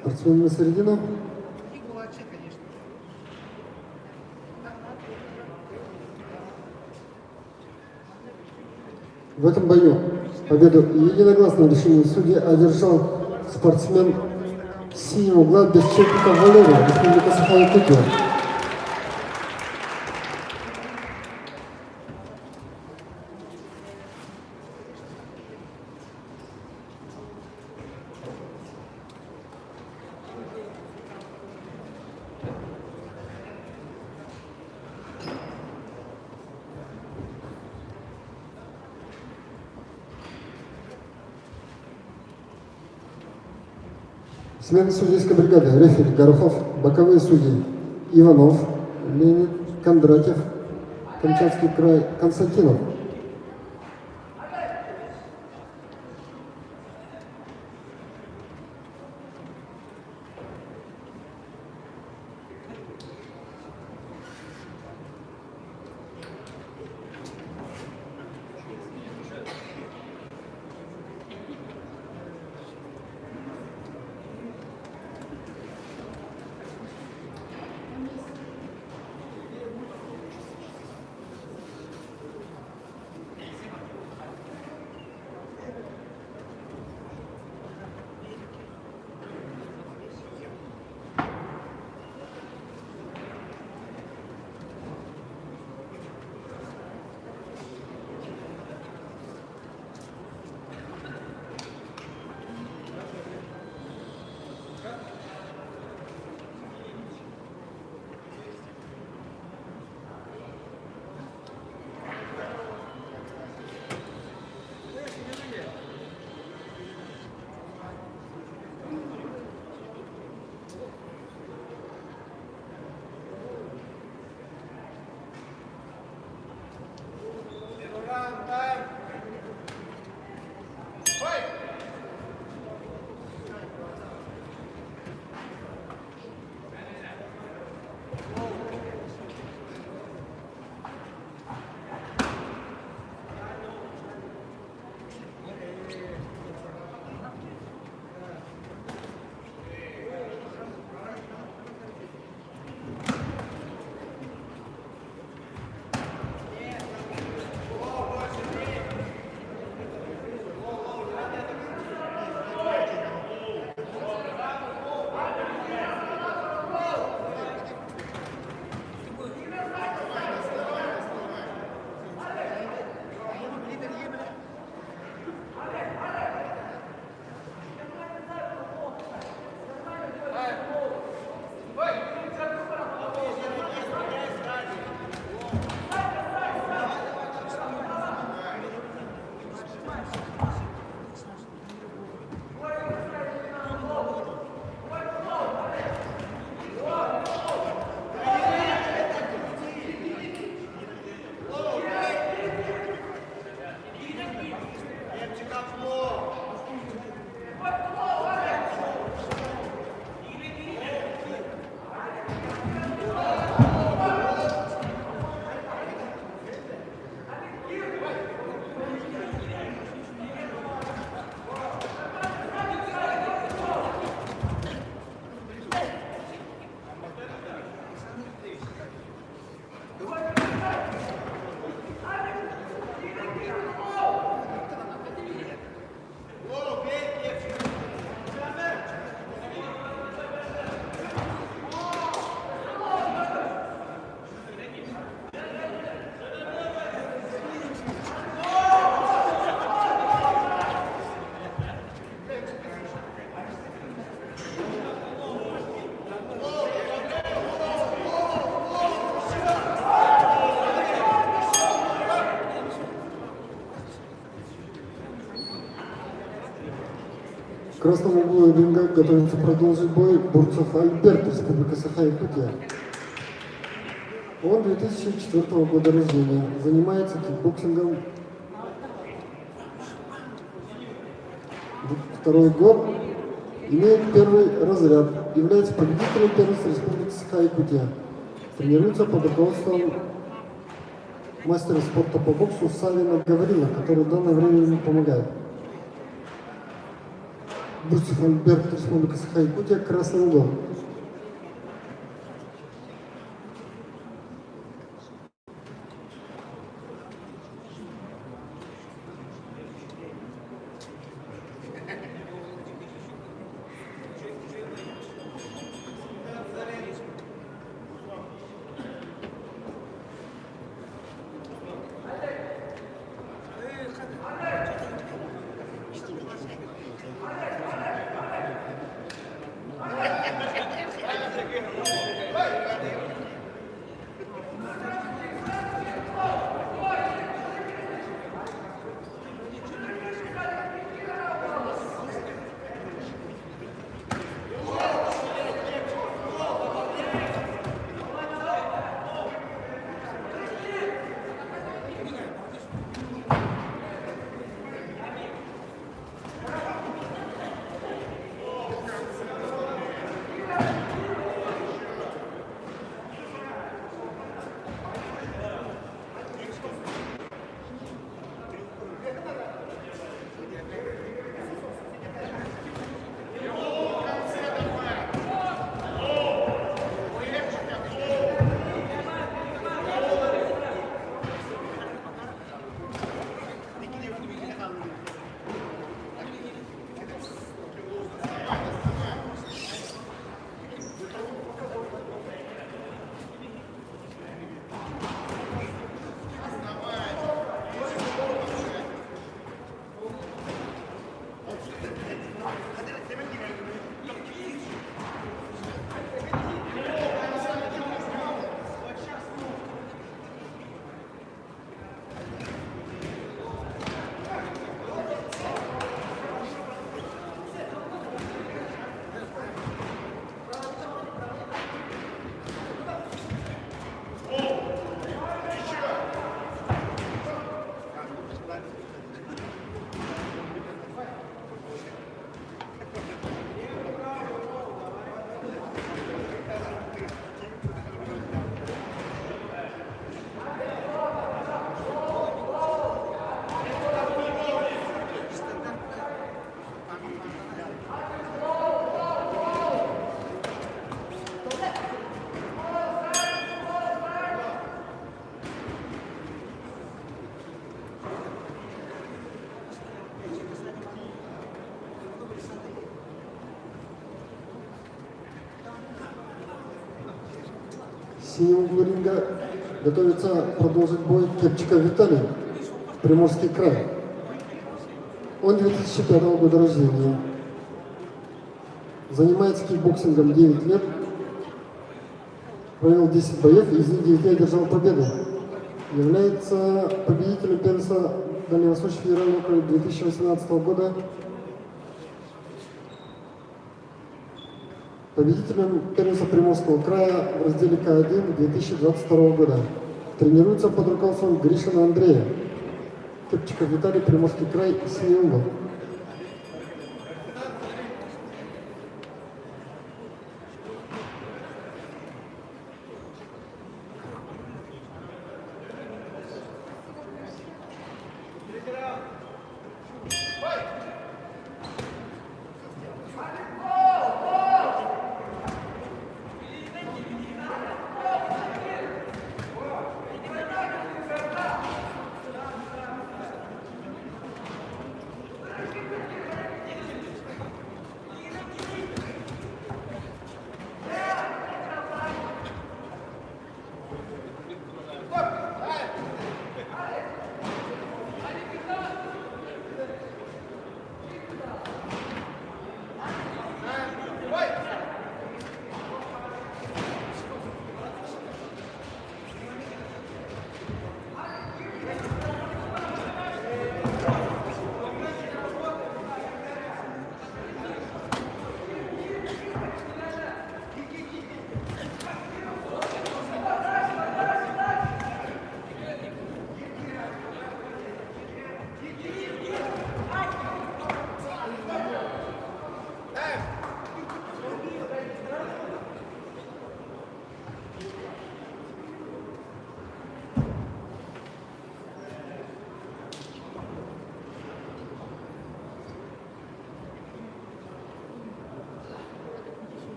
Спортсмен на середину. В этом бою победу единогласным решением судьи одержал спортсмен синего угла Бесчетников Валерий, Республика Саха-Якутия. Смена судейской бригады. Рефери Горохов, боковые судьи Иванов, Леонид, Кондратьев, Камчатский край, Константинов. В красном углу ринга готовится продолжить бой Бурцев Альберт, Республика Саха-Якутия. Он 2004 года рождения, занимается кикбоксингом второй год, имеет первый разряд, является победителем первенства Республики Саха-Якутия. Тренируется под руководством мастера спорта по боксу Савина Гаврила, который в данное время ему помогает. Бурцев Альберт, Республика Саха-Якутия, красный угол. В синем углу ринга готовится продолжить бой Кепчиков Виталий, Приморский край. Он 2005 года рождения. Занимается кикбоксингом 9 лет. Провел 10 боев, из них 9 одержал победу. Является победителем первенства Дальневосточного федерального округа 2018 года. Победителем первенства Приморского края в разделе К1 2022 года. Тренируется под руководством Гришина Андрея. Кепчиков Виталий, Приморский край, синий угол.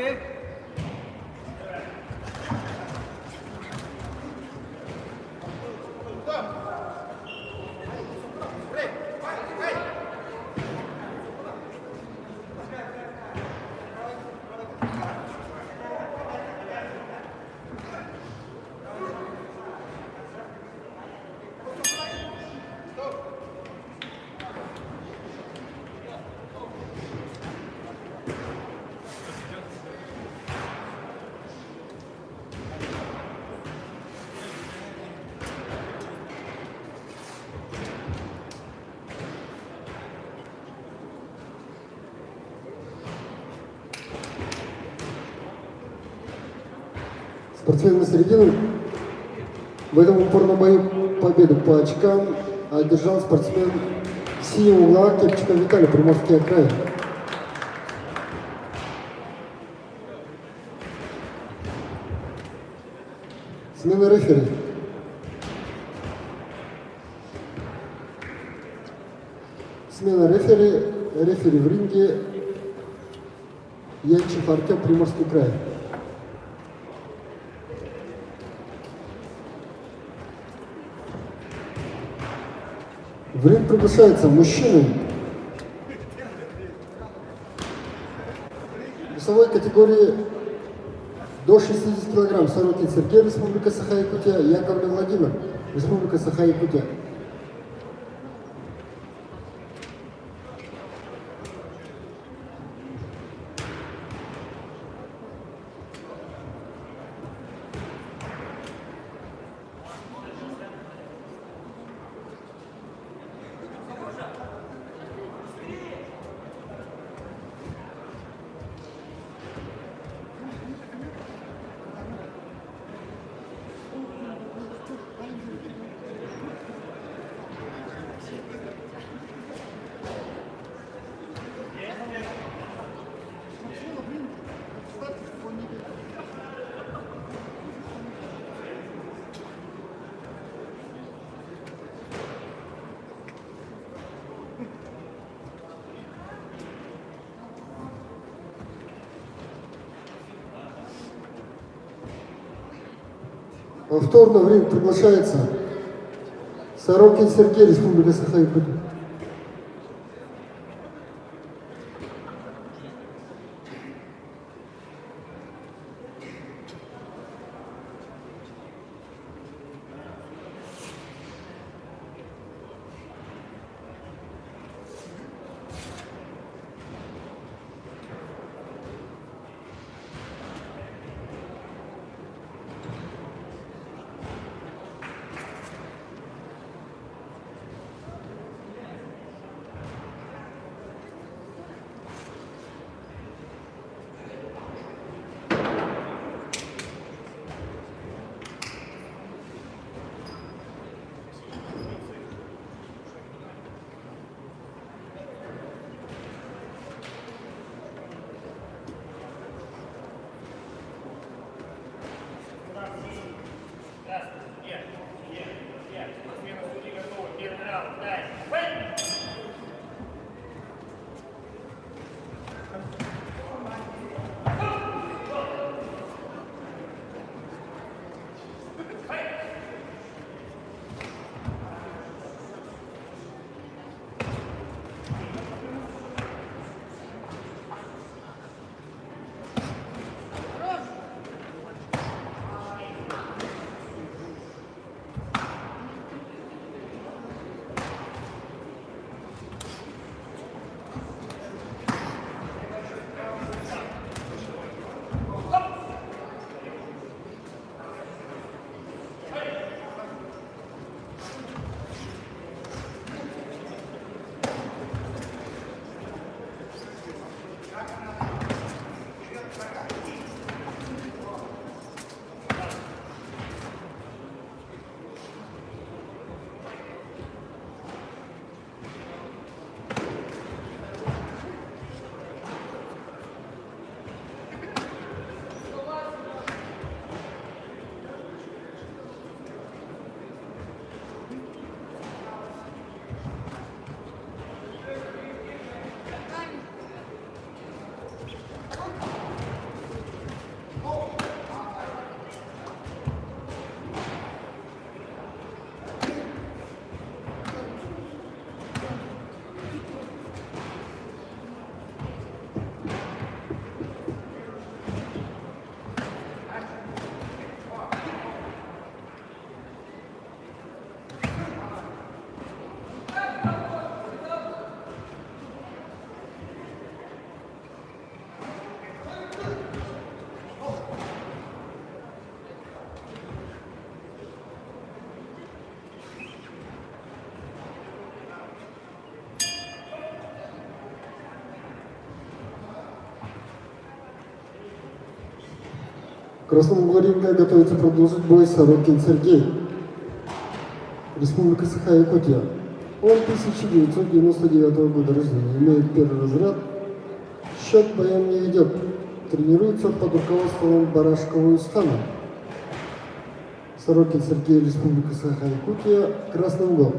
Happy? Спортсмен на середину. В этом упорном бою победу по очкам одержал спортсмен синего угла Кепчиков Виталий, Приморский край. Смена рефери. Смена рефери. Рефери в ринге. Янчев Артем, Приморский край. В ринг приглашается мужчины весовой категории до 60 кг. Сорокин Сергей, Республика Саха-Якутия, Яковлев Владимир, Республика Саха-Якутия. Повторно в ринг приглашается Сорокин Сергей, Республика Саха-Якутия. красном углу ринга готовится продолжить бой Сорокин Сергей, Республика Саха-Якутия. Он 1999 года рождения, имеет первый разряд, счет боям не ведет, тренируется под руководством Барашкова Исхана. Сорокин Сергей, Республика Саха-Якутия, красный угол.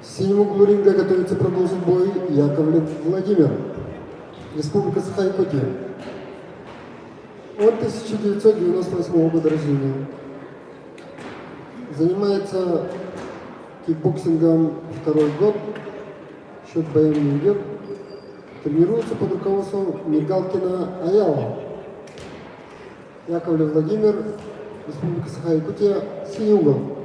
В синем углу ринга готовится продолжить бой Яковлев Владимир, Республика Саха-Якутия. Он 1998 года рождения. Занимается кикбоксингом второй год, счет боям не идет. Тренируется под руководством Мигалкина Аяла. Яковлев Владимир, Республика Саха-Якутия, синий угол.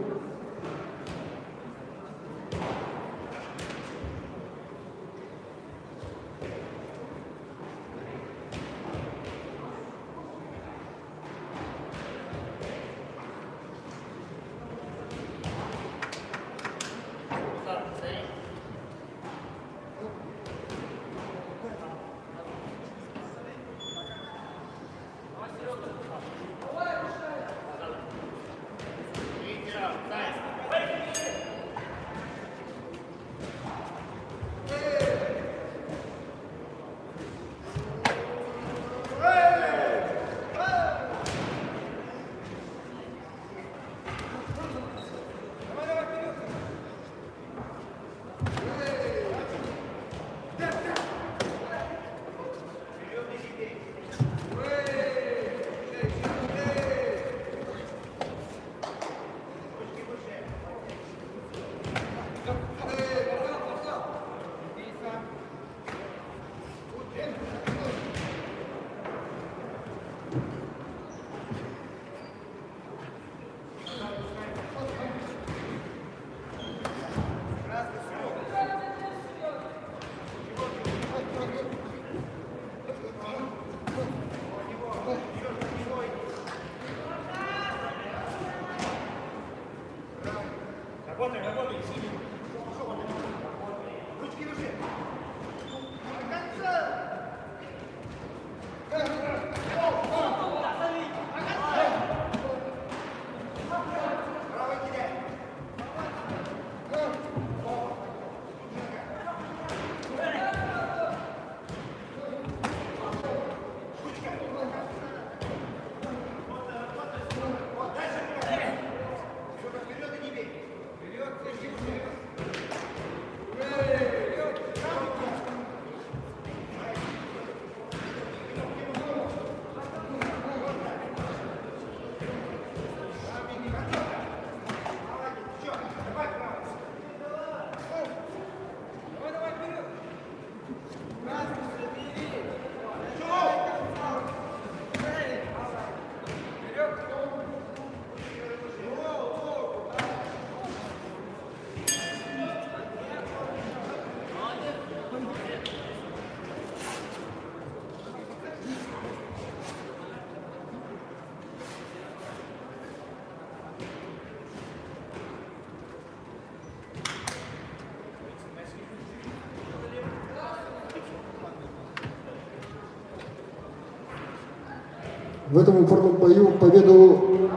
В этом упорном бою победу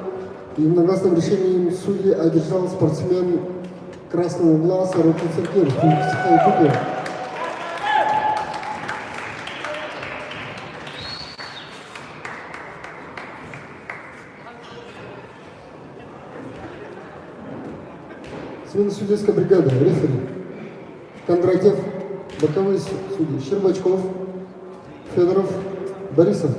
единогласным решением судьи одержал спортсмен красного угла Сорокин Сергей, Республика Якутия. Смена судейской бригады. Рефери. Кондратьев. Боковые судьи. Щербачков. Федоров. Борисов.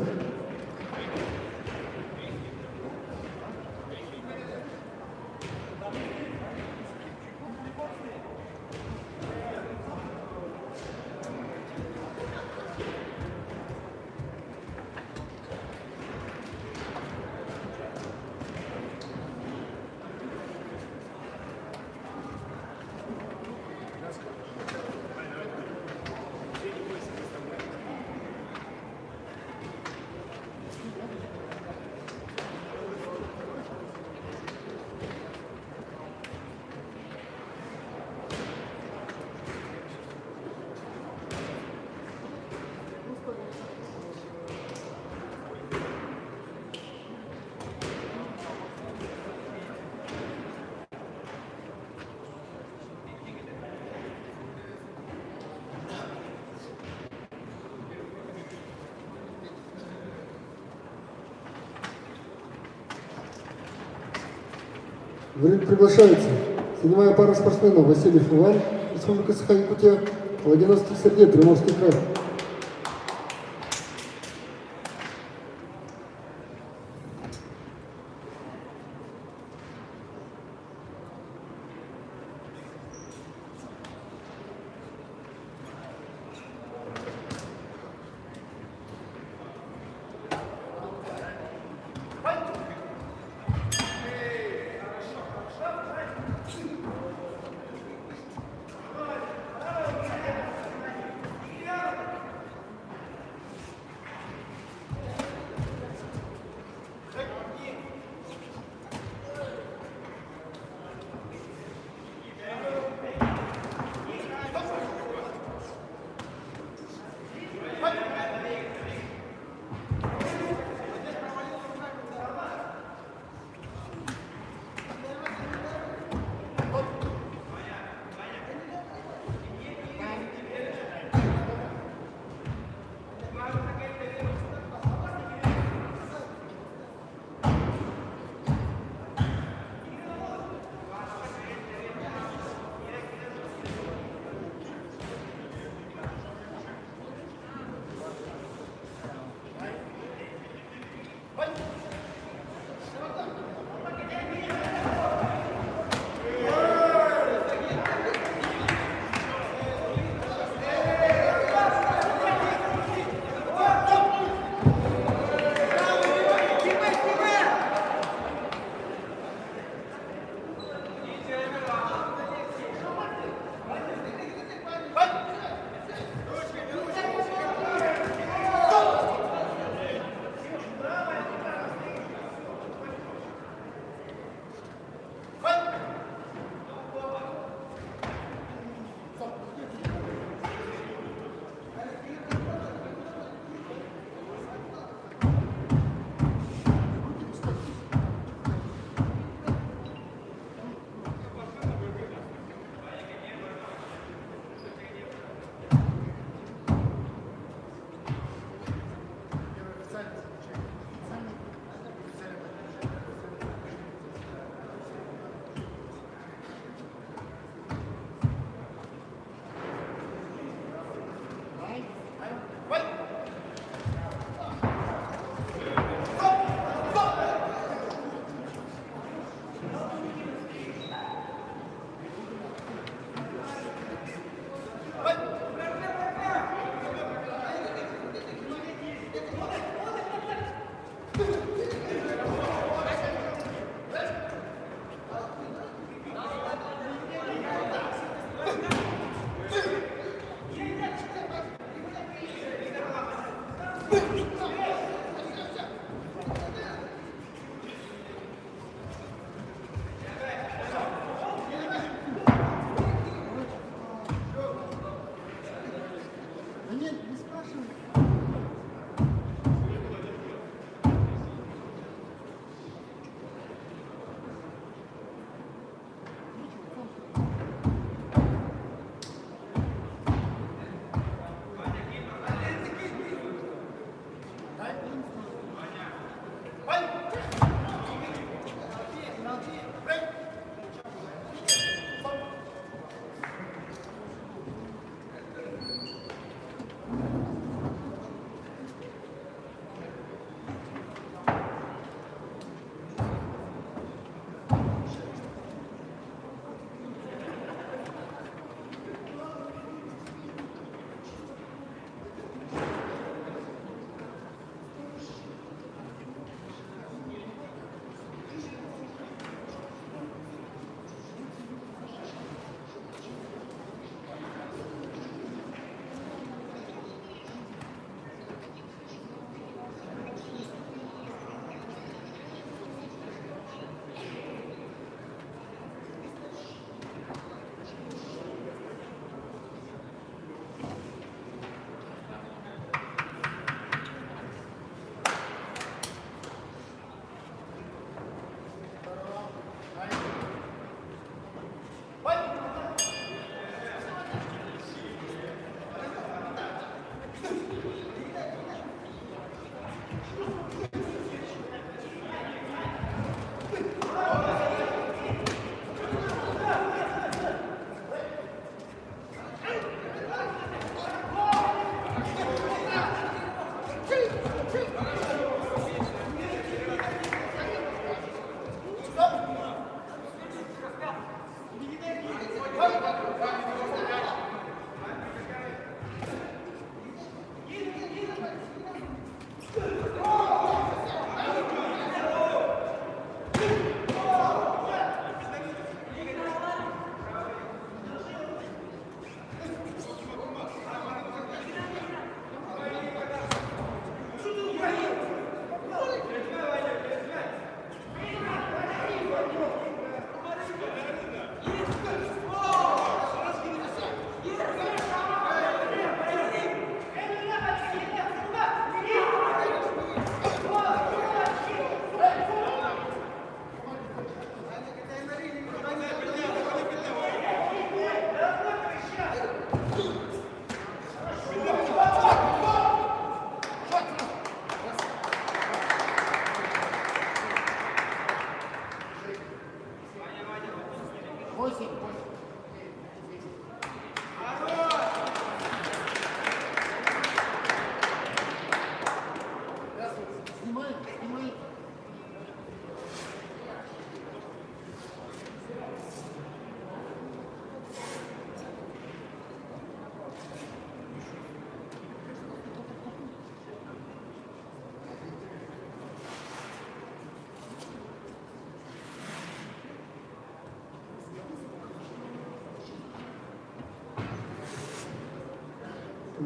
В ринг приглашается седьмая пара спортсменов Васильев Иван, Республика Саха-Якутия, Владимирский Сергей, Приморский край.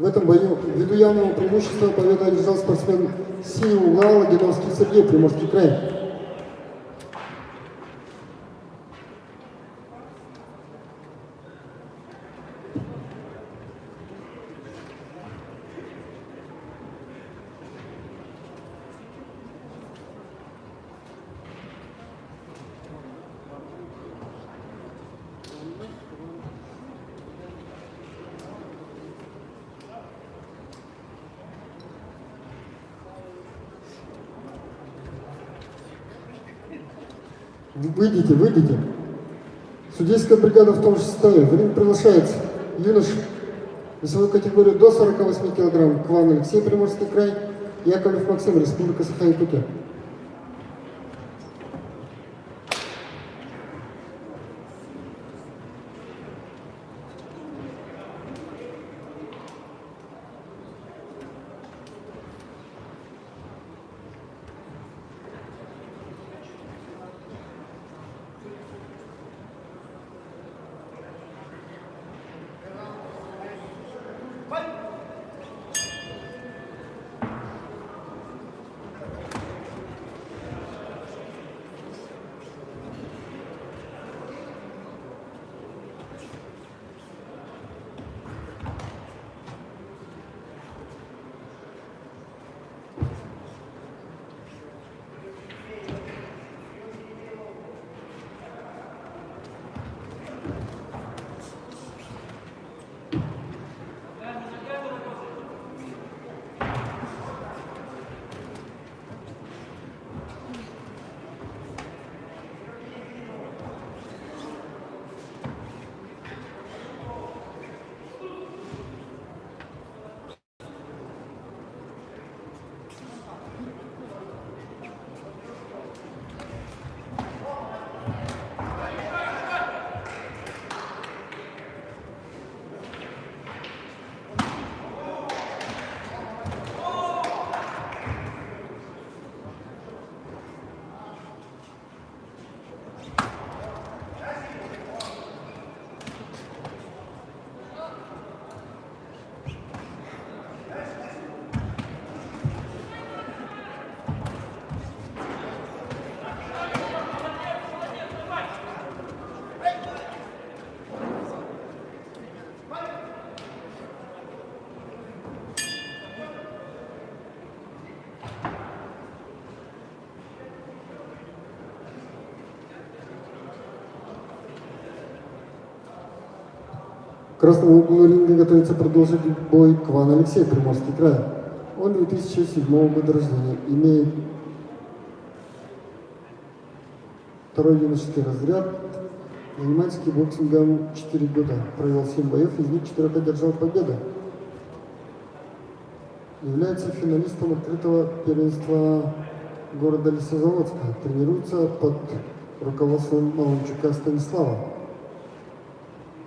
В этом бою ввиду явного преимущества победу одержал спортсмен синего угла Логиновский Сергей, Приморский край. Выйдите, выйдите. Судейская бригада в том же составе. В ринг приглашается юноша весовой категории до 48 кг. Кван Алексей, Приморский край. Яковлев Максим, Республика Саха-Якутия. В красном углу ринга готовится продолжить бой Кван Алексей, Приморский край. Он 2007 года рождения, имеет второй юношеский разряд, занимается кикбоксингом 4 года, провел 7 боев, из них 4 одержал победу. Является финалистом открытого первенства города Лесозаводска, тренируется под руководством Малончука Станислава.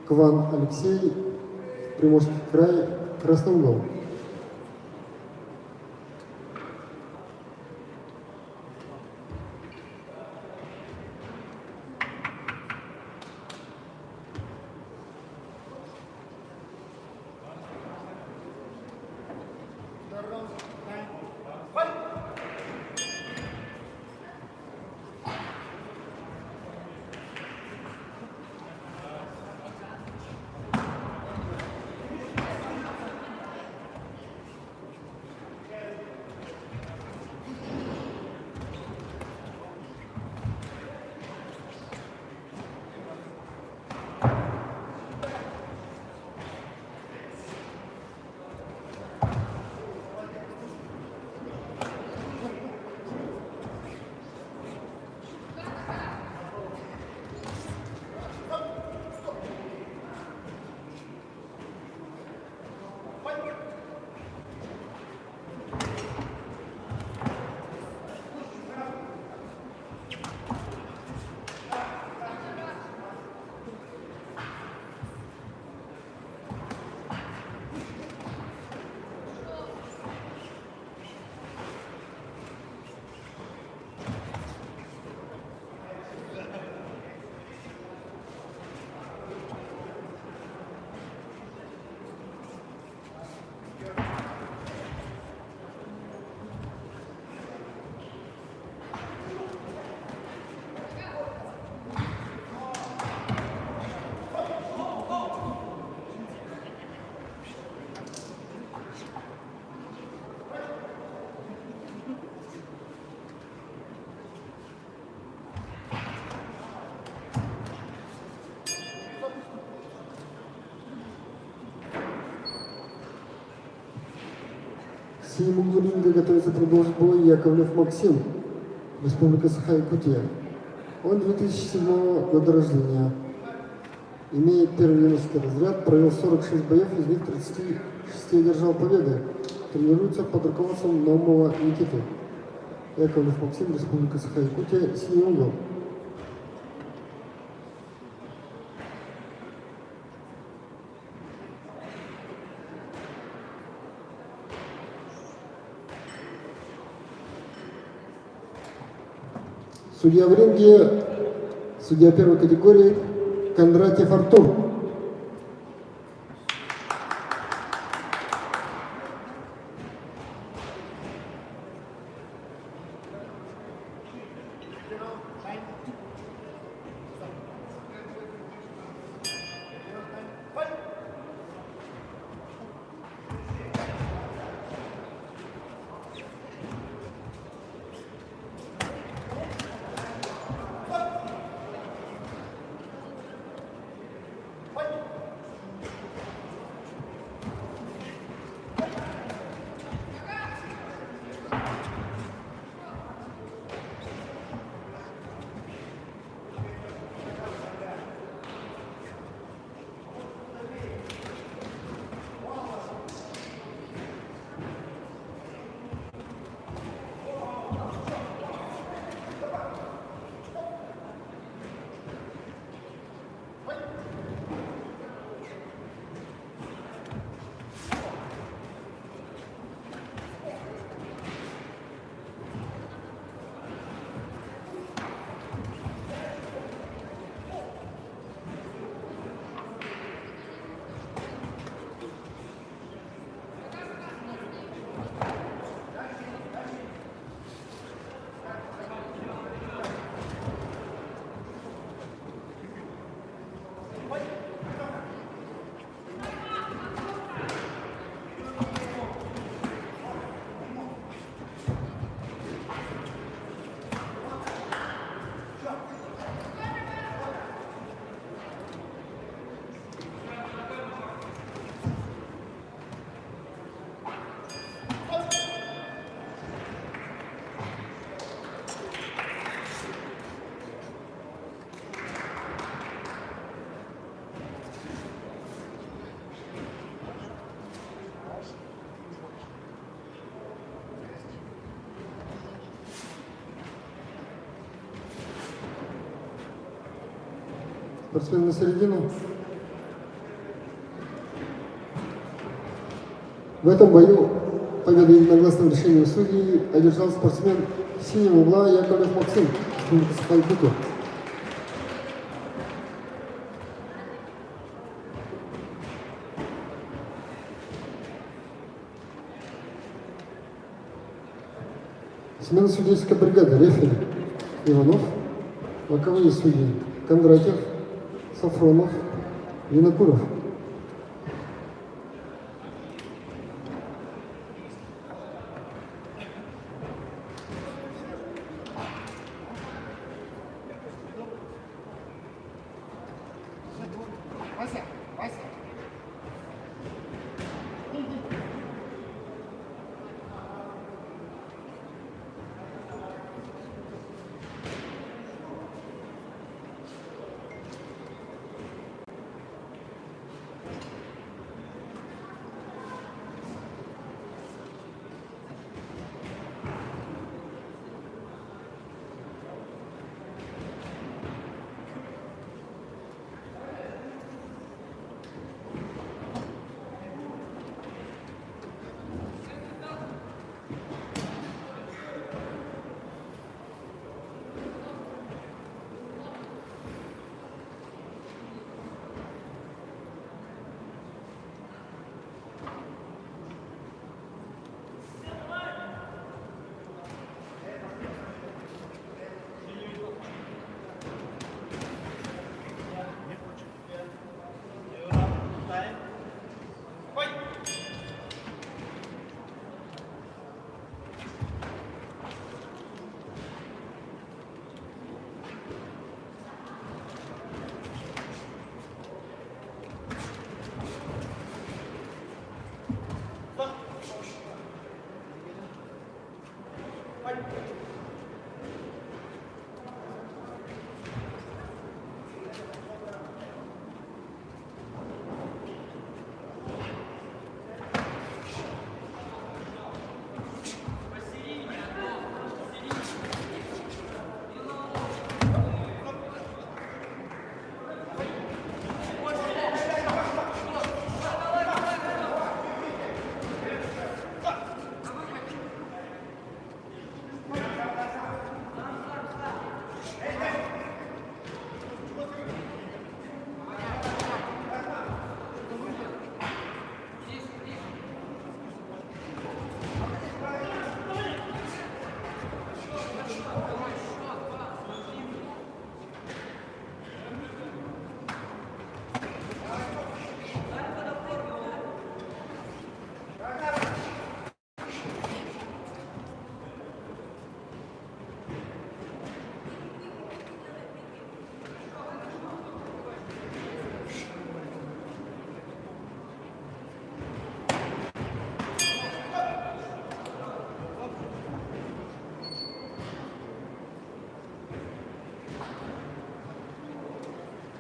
Кван Алексей, Приморский край, красный угол. В синем углу ринга готовится продолжить бой Яковлев Максим, Республика Саха-Якутия. Он 2007 года рождения. Имеет первый юношеский разряд, провел 46 боев, из них 36 одержал победы. Тренируется под руководством Наумова Никиты. Яковлев Максим, Республика Саха-Якутия, синий угол. Судья в ринге, судья первой категории Кондратьев Артур. Спортсмен на середину. В этом бою победу единогласным решением судьи одержал спортсмен синего угла Яковлев Максим, Республика Саха-Якутия. Смена судейской бригады. Рефери Иванов, боковые судьи Кондратьев, Сафронов, Винокуров.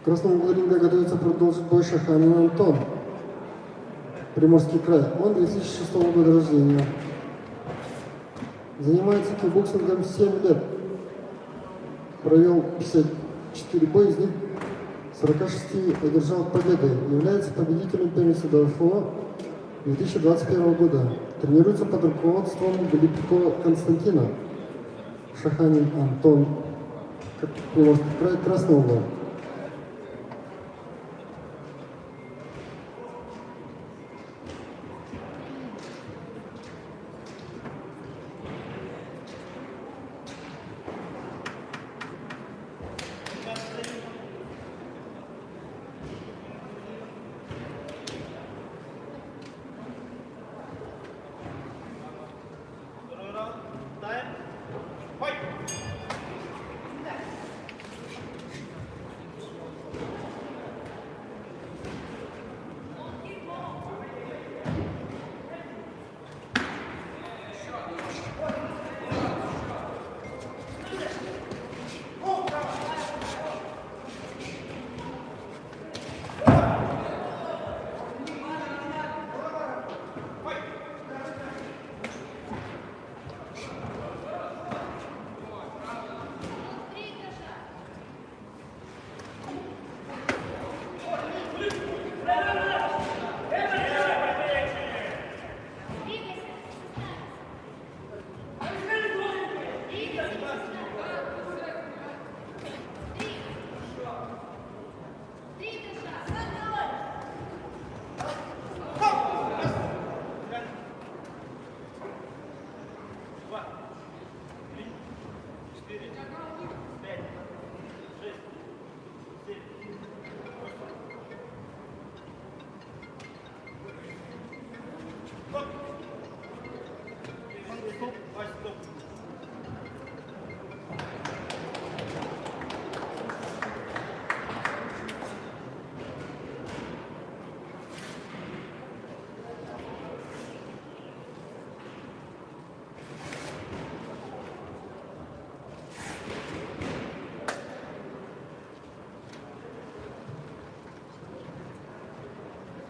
В красном углу ринга готовится продолжить бой Шаханин Антон, Приморский край. Он 2006 года рождения. Занимается кикбоксингом 7 лет. Провел 54 боя, из них 46 одержал победы. Является победителем первенства ДФО 2021 года. Тренируется под руководством Галипко Константина. Шаханин Антон, Приморский край, красного угла.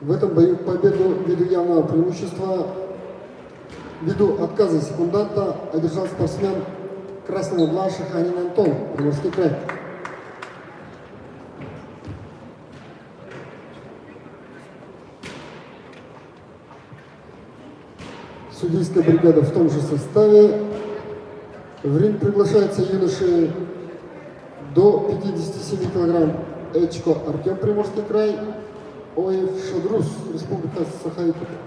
В этом бою победу ввиду явного преимущества, ввиду отказа секунданта, одержал спортсмен красного угла Шаханин Антон, Приморский край. Судейская бригада в том же составе. В ринг приглашается юноши до 57 килограмм Эчко Артем, Приморский край, Оев Шадрус, Республика Саха-Якутия.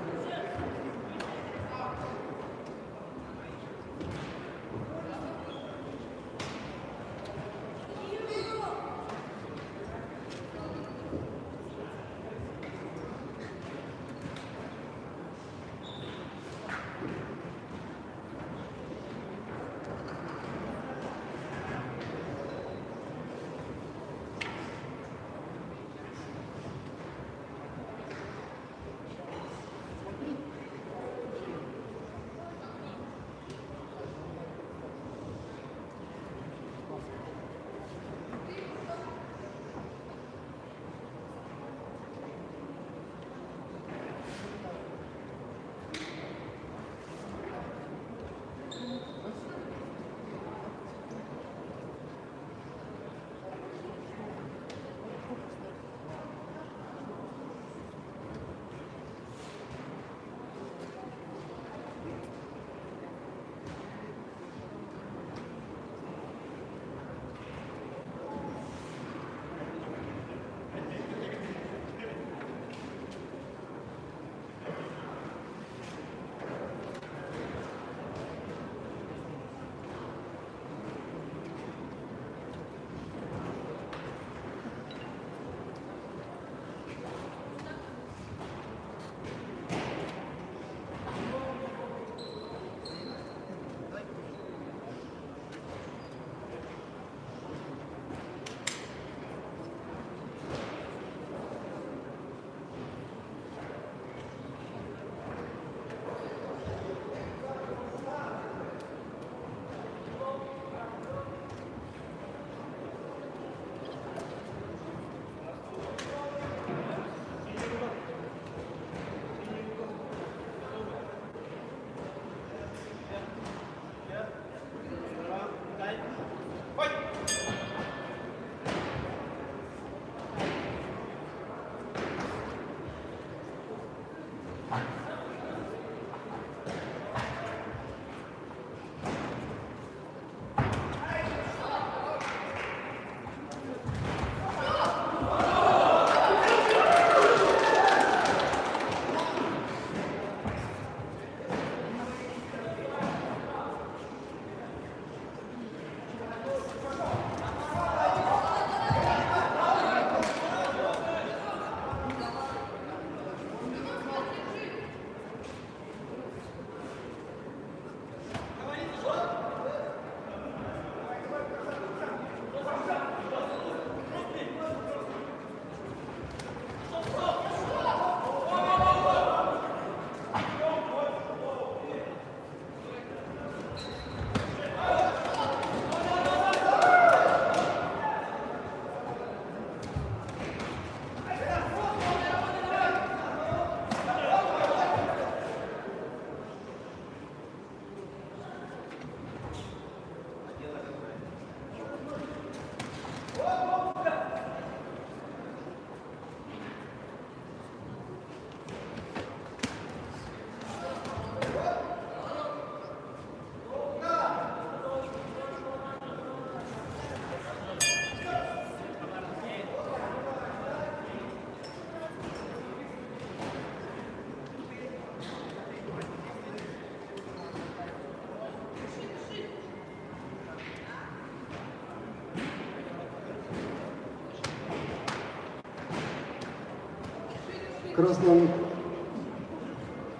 В красном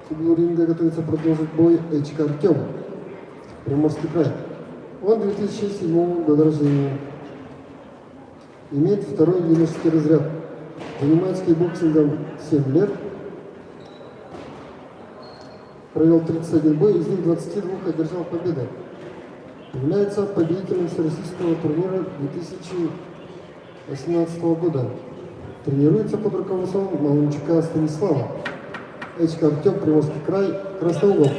углу ринга готовится продолжить бой Эчка Артем, Приморский край. Он 2007 года рождения. Имеет второй юношеский разряд. Занимается кикбоксингом 7 лет. Провел 31 бой, из них 22 одержал победы. Является победителем всероссийского турнира 2018 года. Тренируется под руководством Малунчука Станислава. Эчка Артем, Приморский край, красный угол.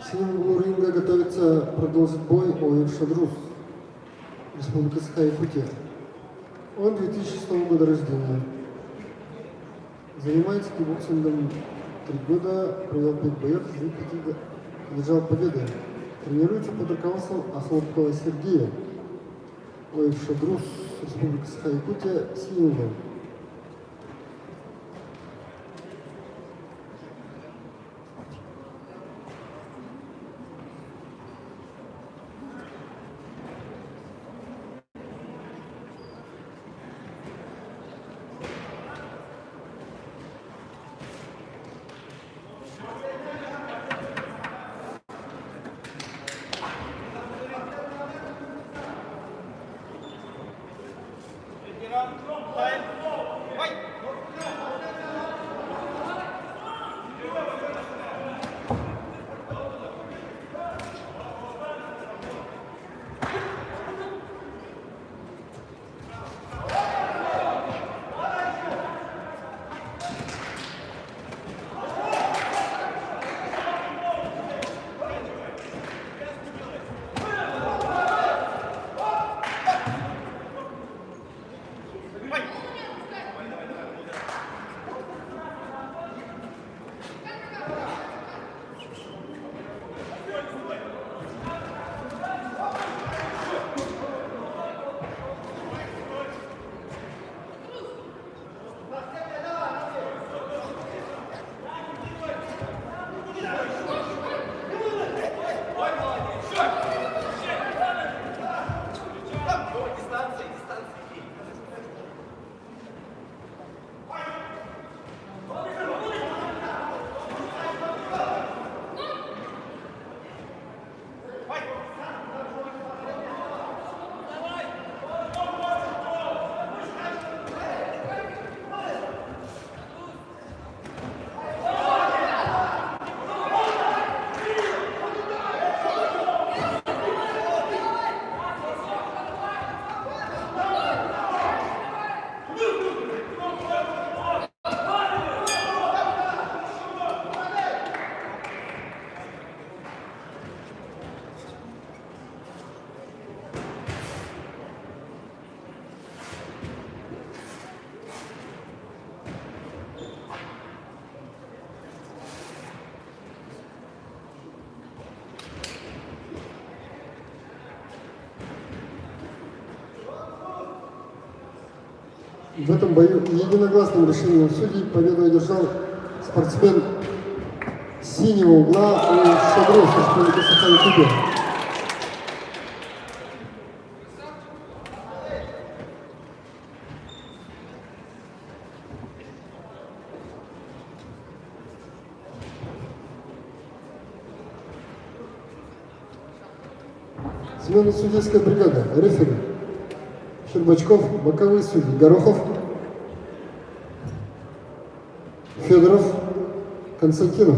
В синем углу ринга готовится продолжить бой Оир Шадрус, Республика Саха-Якутия. Он 2006 года рождения. Занимается кикбоксингом 3 года, провел 5 боев, из них 5 одержал победы. Тренируется под руководством Охлопкова Сергея. Оир Шадрус, Республика Саха-Якутия, синий угол. Time. В этом бою единогласным решением судей победу одержал спортсмен синего угла Шадров из Республики Саха-Якутия. Смена судейской бригады. Рефери. Щербачков, боковые судьи. Горохов, Федоров, Константинов.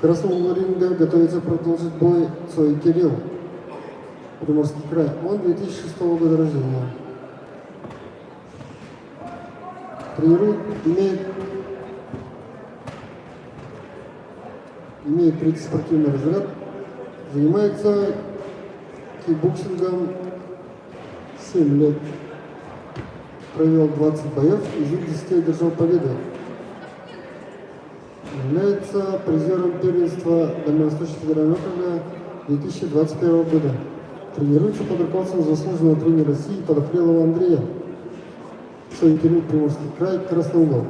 Красного ринга готовится продолжить бой Цой Кирилл, Приморский край. Он 2006 года рождения. Тренирует, имеет третий спортивный разряд, занимается кикбоксингом 7 лет. Провел 20 боев, из них 10 одержал победы. Является призером первенства Дальневосточного федерального округа 2021 года. Тренируется под руководством заслуженного тренера России Подофрелова Андрея. Цой Кирилл, Приморский край, Красный угол.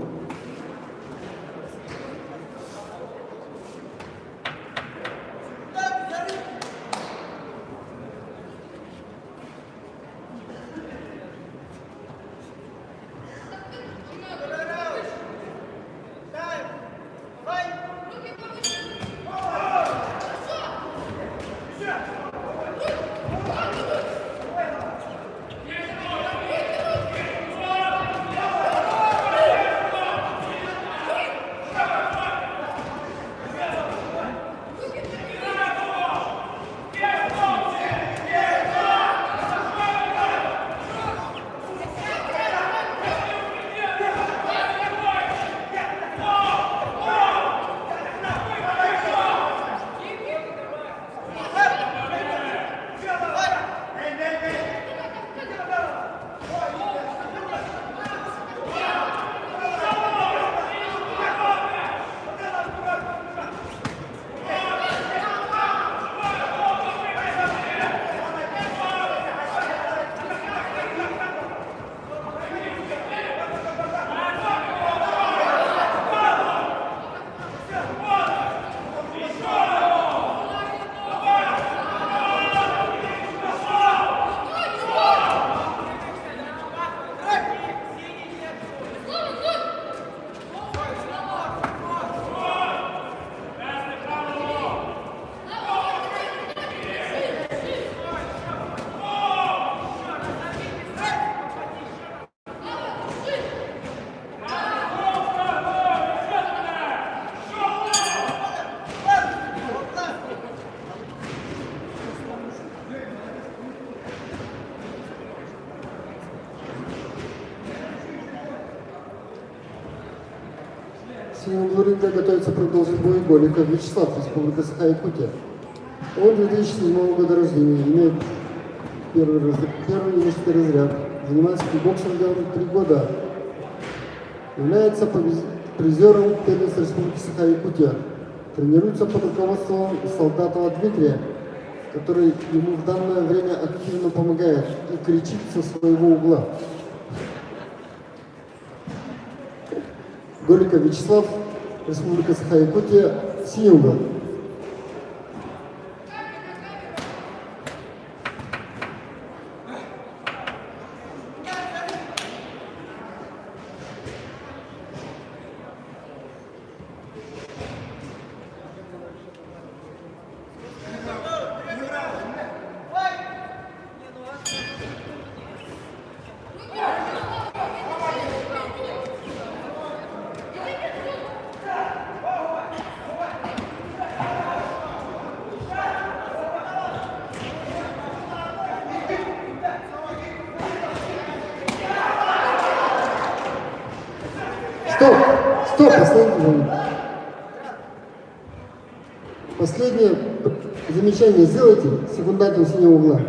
В синем углу ринга готовится продолжить бой Голиков Вячеслав, Республика Саха-Якутия. Он 2007 года рождения, имеет первый юношеский разряд, занимается кикбоксингом 3 года, является призером первенства Республики Саха-Якутия, тренируется под руководством Солдатова Дмитрия, который ему в данное время активно помогает и кричит со своего угла. Голиков Вячеслав, Республика Саха-Якутия, синий угол. Стоп, последнее замечание сделайте секундантом синего угла.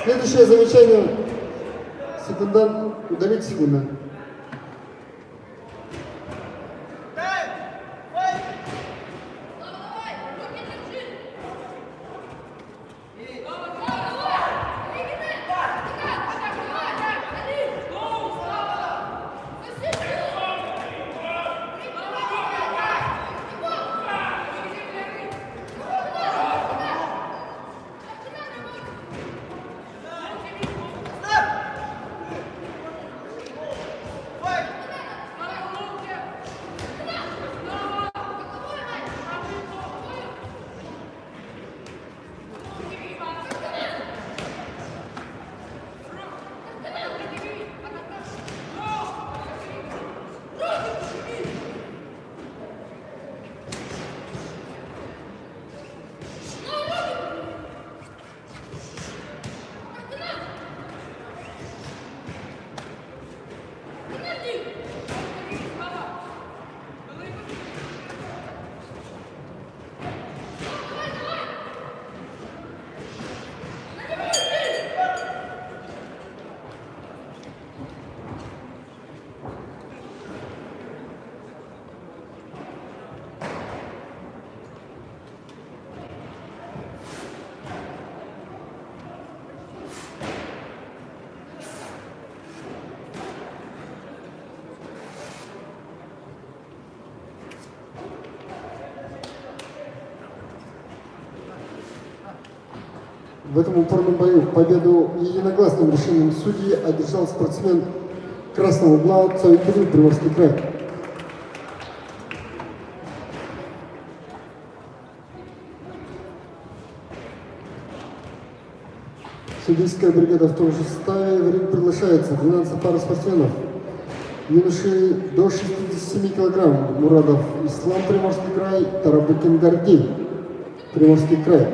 Следующее замечание, секундант, удалите секундант. В этом упорном бою победу единогласным решением судьи одержал спортсмен красного угла Цавикурин, Приморский край. Судейская бригада в том же составе. В ринг приглашается 12 пар спортсменов. Юноши до 67 килограмм. Мурадов Ислам, Приморский край, Тарабыкин Гордей, Приморский край.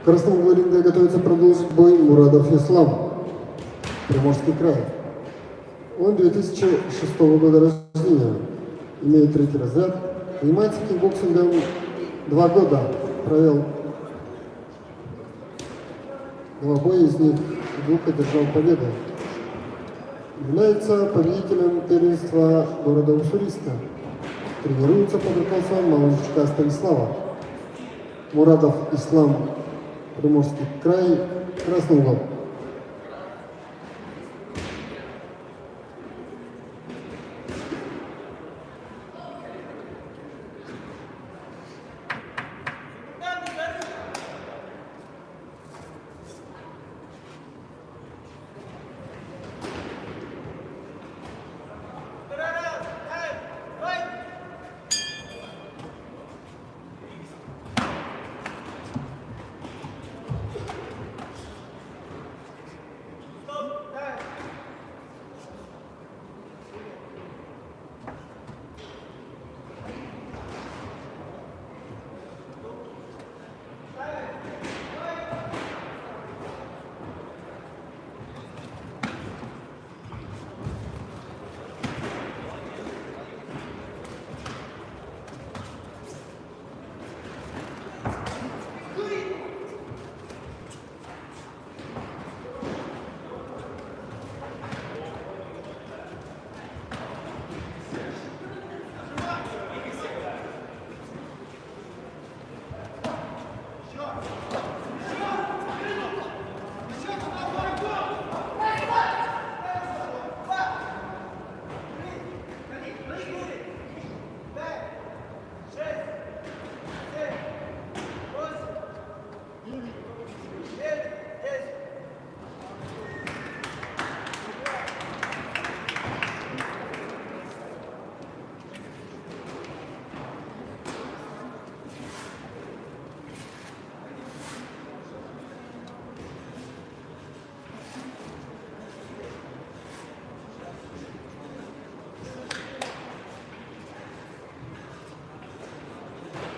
В красном углу ринга готовится продолжить бой Мурадов Ислам, Приморский край. Он 2006 года рождения, имеет 3-й разряд, занимается кикбоксингом 2 года, провел 2 боя, из них 2 одержал победу. Является победителем первенства города Уссурийска. Тренируется под руководством Маланчука Станислава. Мурадов Ислам, Приморский край, красный угол.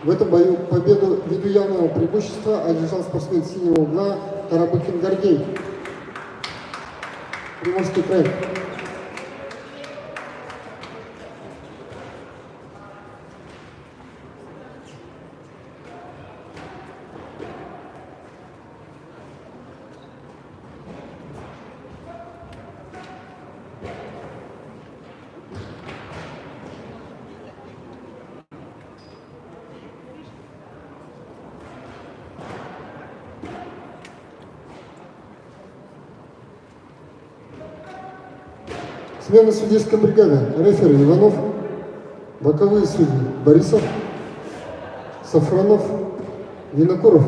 В этом бою победу ввиду явного преимущества одержал спортсмен синего угла Тарабыкин Гордей, Приморский край. Смена судейской бригады. Рефери Иванов. Боковые судьи Борисов, Сафронов, Винокуров.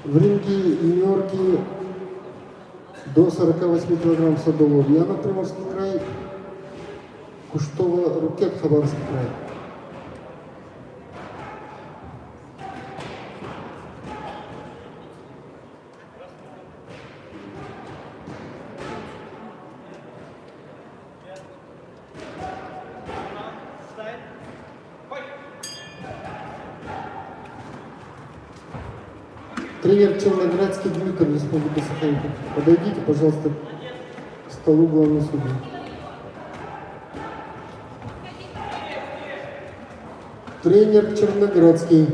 В ринге юниорки до 48 кг Садового Ульяна, Приморский край, Куштова Рукет, Хабаровский край. Тренер Черноградский Дмитрий, Республика Саха. Подойдите, пожалуйста, к столу главного судьи. Тренер Черноградский.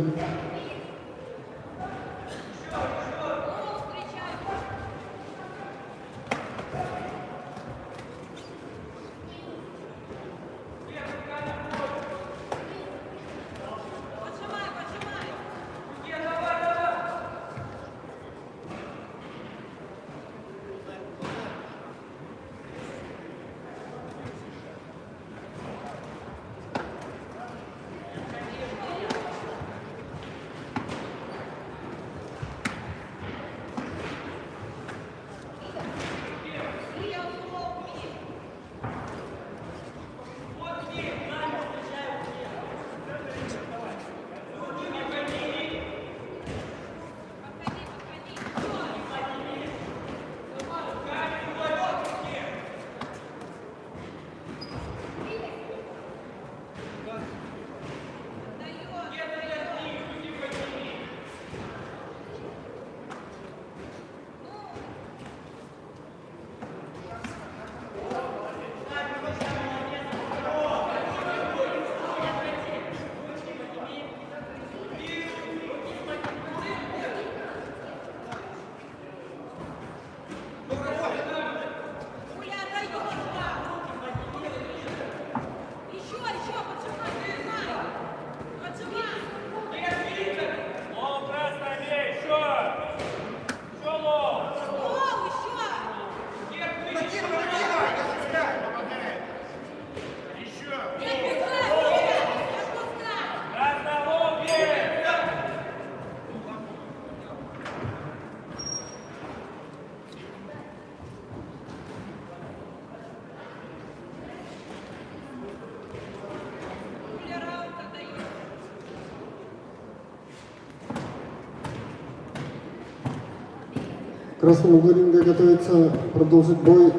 Красному углу ринга готовится продолжить бой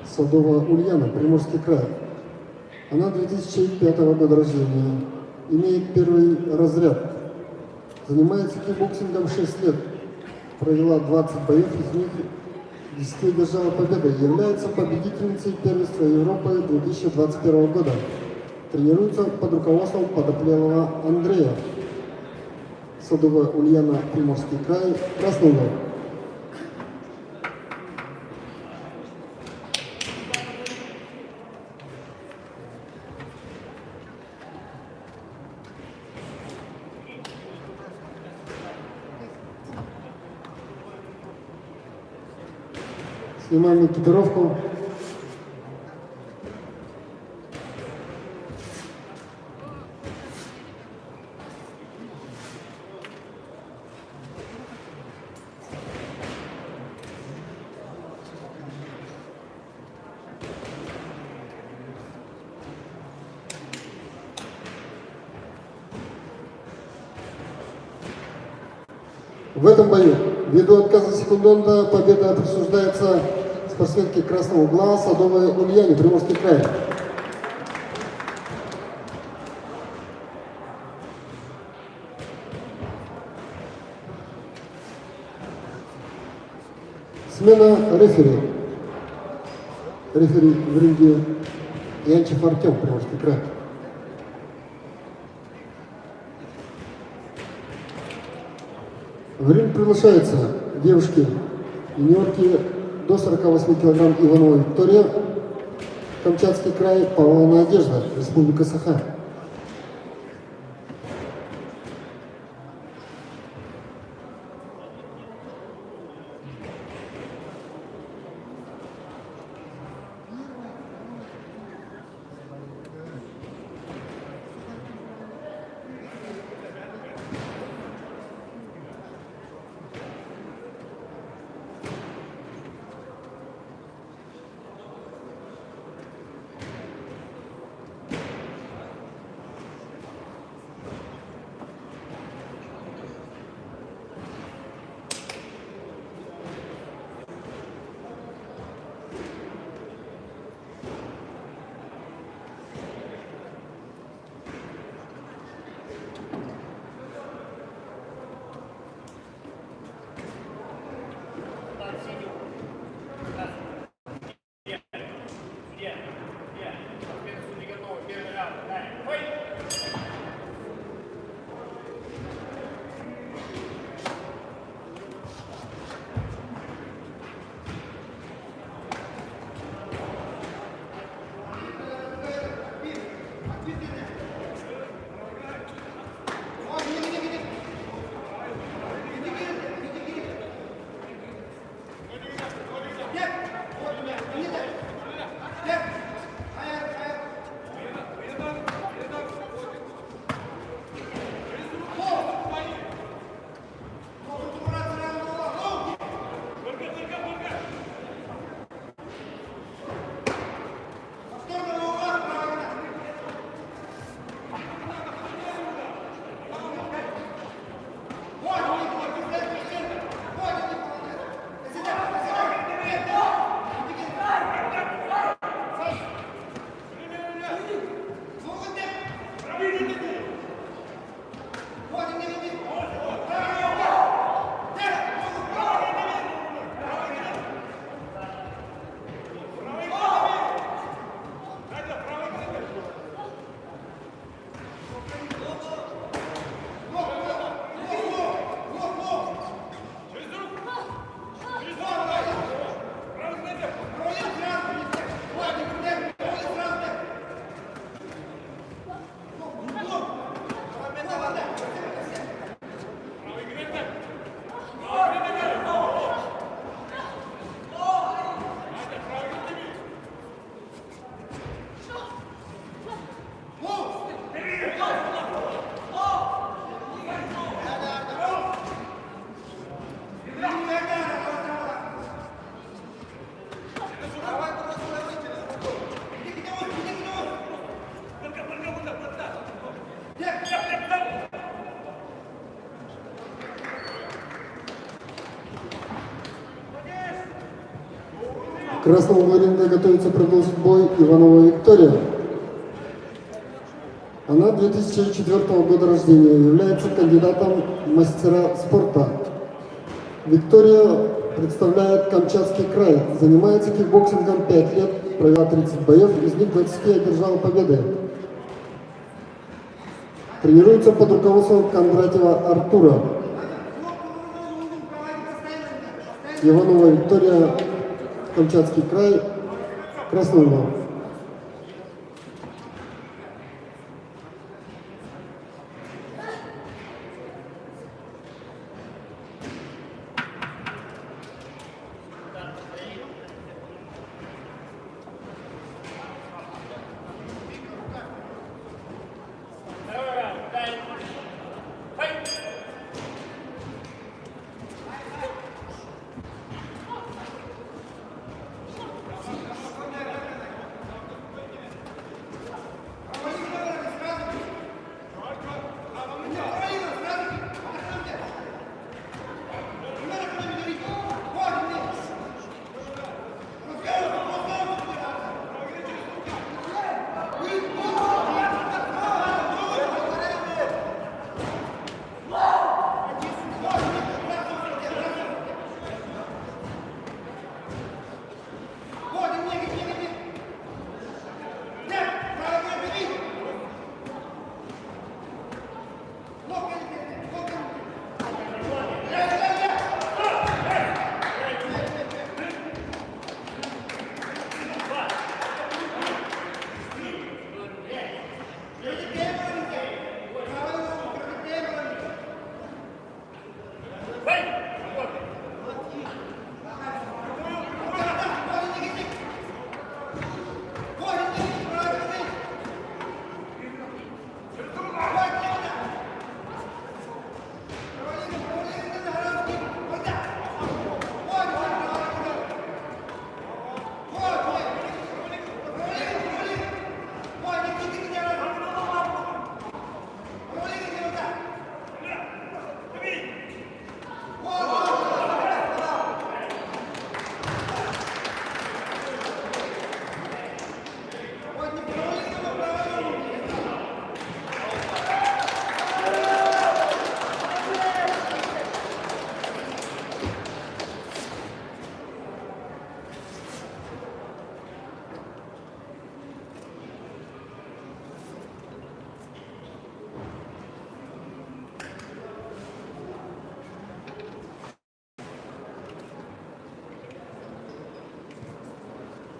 Садова Ульяна, Приморский край. Она 2005 года рождения, имеет первый разряд, занимается кикбоксингом 6 лет, провела 20 боев, из них 10 одержала победы, является победительницей первенства Европы 2021 года. Тренируется под руководством Подоплелого Андрея. Садова Ульяна, Приморский край, Красный угол. Снимаем экипировку. В этом бою, ввиду отказа секундонта, победа присуждается спортсменке красного угла Садовой Ульяне, Приморский край. Смена рефери. Рефери в ринге Янчев Артем, Приморский край. В ринг приглашаются девушки, юниорки до 48 килограмм Иванова Виктория, Камчатский край, Павлова Надежда, Республика Саха. К красному углу ринга готовится продолжить бой Иванова Виктория. Она 2004 года рождения, является кандидатом в мастера спорта. Виктория представляет Камчатский край, занимается кикбоксингом 5 лет, провела 30 боев, из них 20 одержала победы. Тренируется под руководством Кондратьева Артура. Иванова Виктория, Камчатский край, Красный угол.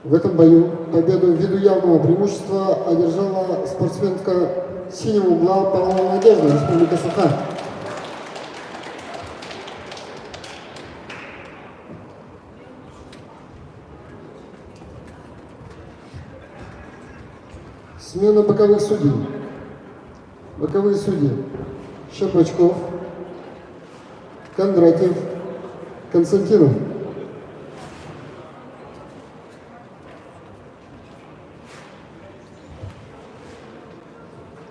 В этом бою победу ввиду явного преимущества одержала спортсменка синего угла Павлова Надежда, Республика Саха. Смена боковых судей. Боковые судьи: Щербачков, Кондратьев, Константинов.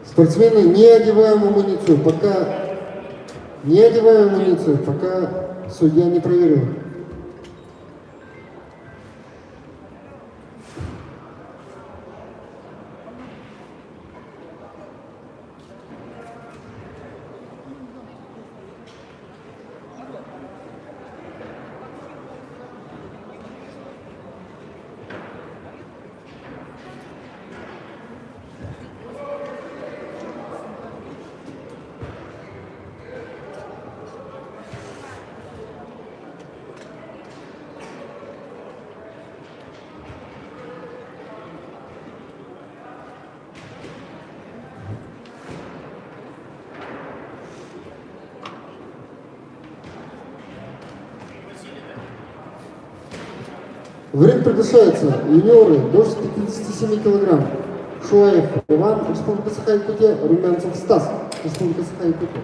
Спортсмены, не одеваем амуницию, пока судья не проверил. В ринг приглашаются юниоры до 57 килограмм. Шуаев Иван, Республика Саха-Якутия, Румянцев Стас, Республика Саха-Якутия.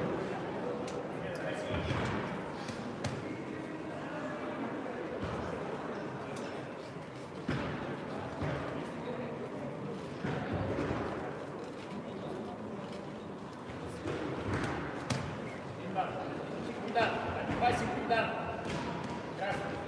Васик, удар. Красный.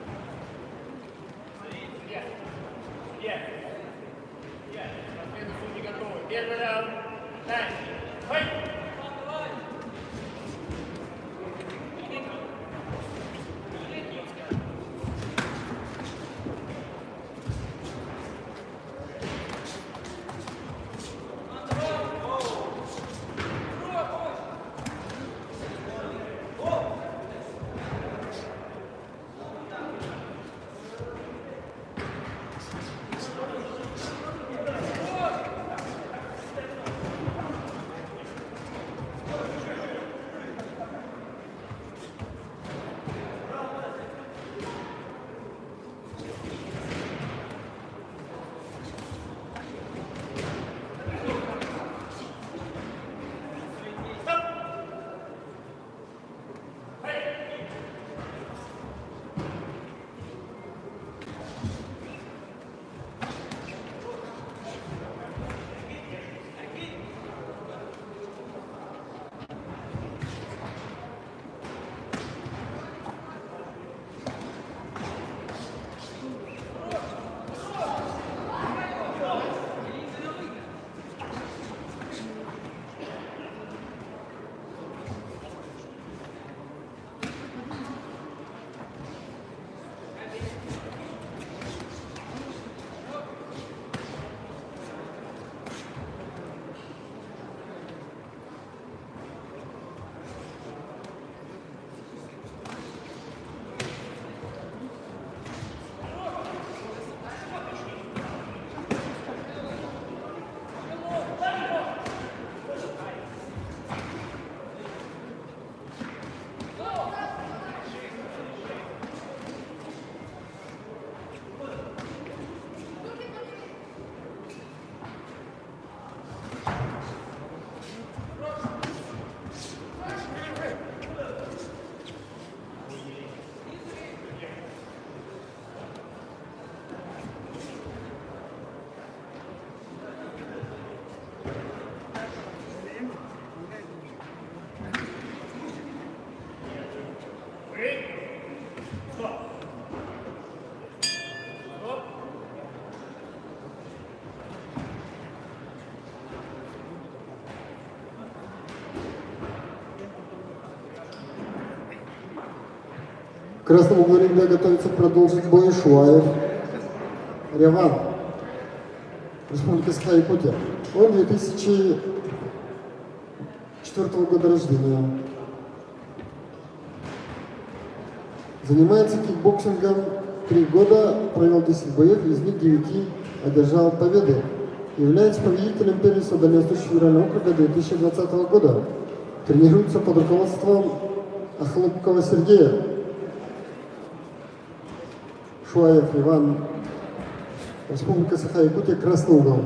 В красном углу ринга готовится продолжить бой Шуаев Реван, Республика Саха-Якутия. Он 2004 года рождения. Занимается кикбоксингом 3 года, провел 10 боев, из них 9 одержал победы. Является победителем первенства Дальневосточного федерального округа 2020 года. Тренируется под руководством Охлопкова Сергея. Шуаев Иван, Республика Саха-Якутия, красный угол.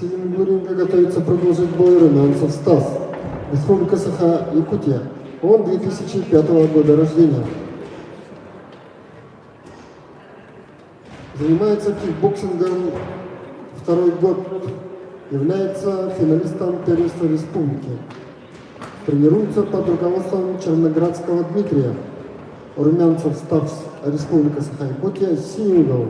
В синем углу ринга готовится продолжить бой румянцев Стас. Республика Саха-Якутия. Он 2005 года рождения. Занимается кикбоксингом второй год. Является финалистом первенства республики. Тренируется под руководством Черноградского Дмитрия. Румянцев Стас, Республика Саха-Якутия, синий угол.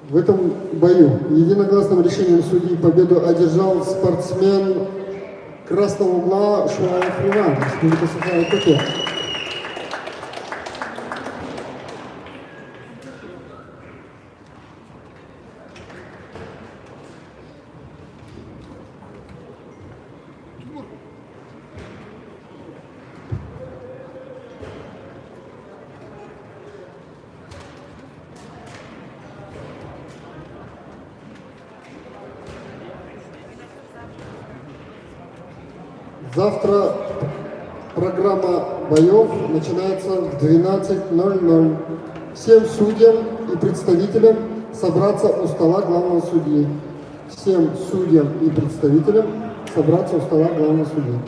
В этом бою единогласным решением судей победу одержал спортсмен красного угла Шуаев Иван, Республика Саха-Якутия. Завтра программа боев начинается в 12:00. Всем судьям и представителям собраться у стола главного судьи. Всем судьям и представителям собраться у стола главного судьи.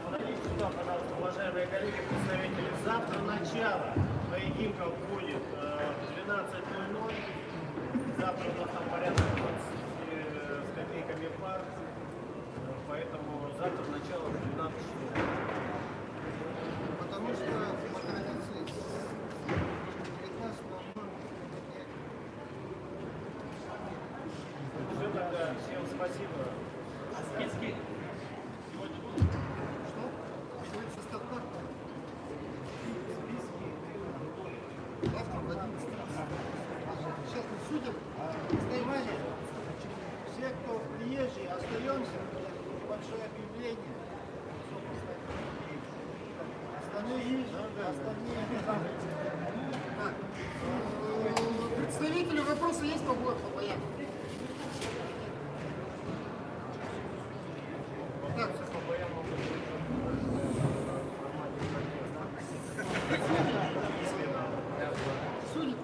Подойдите сюда, пожалуйста, уважаемые коллеги, представители. Завтра начало поединков будет в 12:00. Завтра у нас там порядка 20 с копейками пар. Поэтому завтра начало в 12 часов. Потому что по традиции с 19:00 Завтра в 11. Сейчас мы судим. Внимание. Все, кто приезжие, остаемся. Небольшое объявление. Остальные. Так. Представителю вопросы есть по боям? Так, все по боям. Судьи.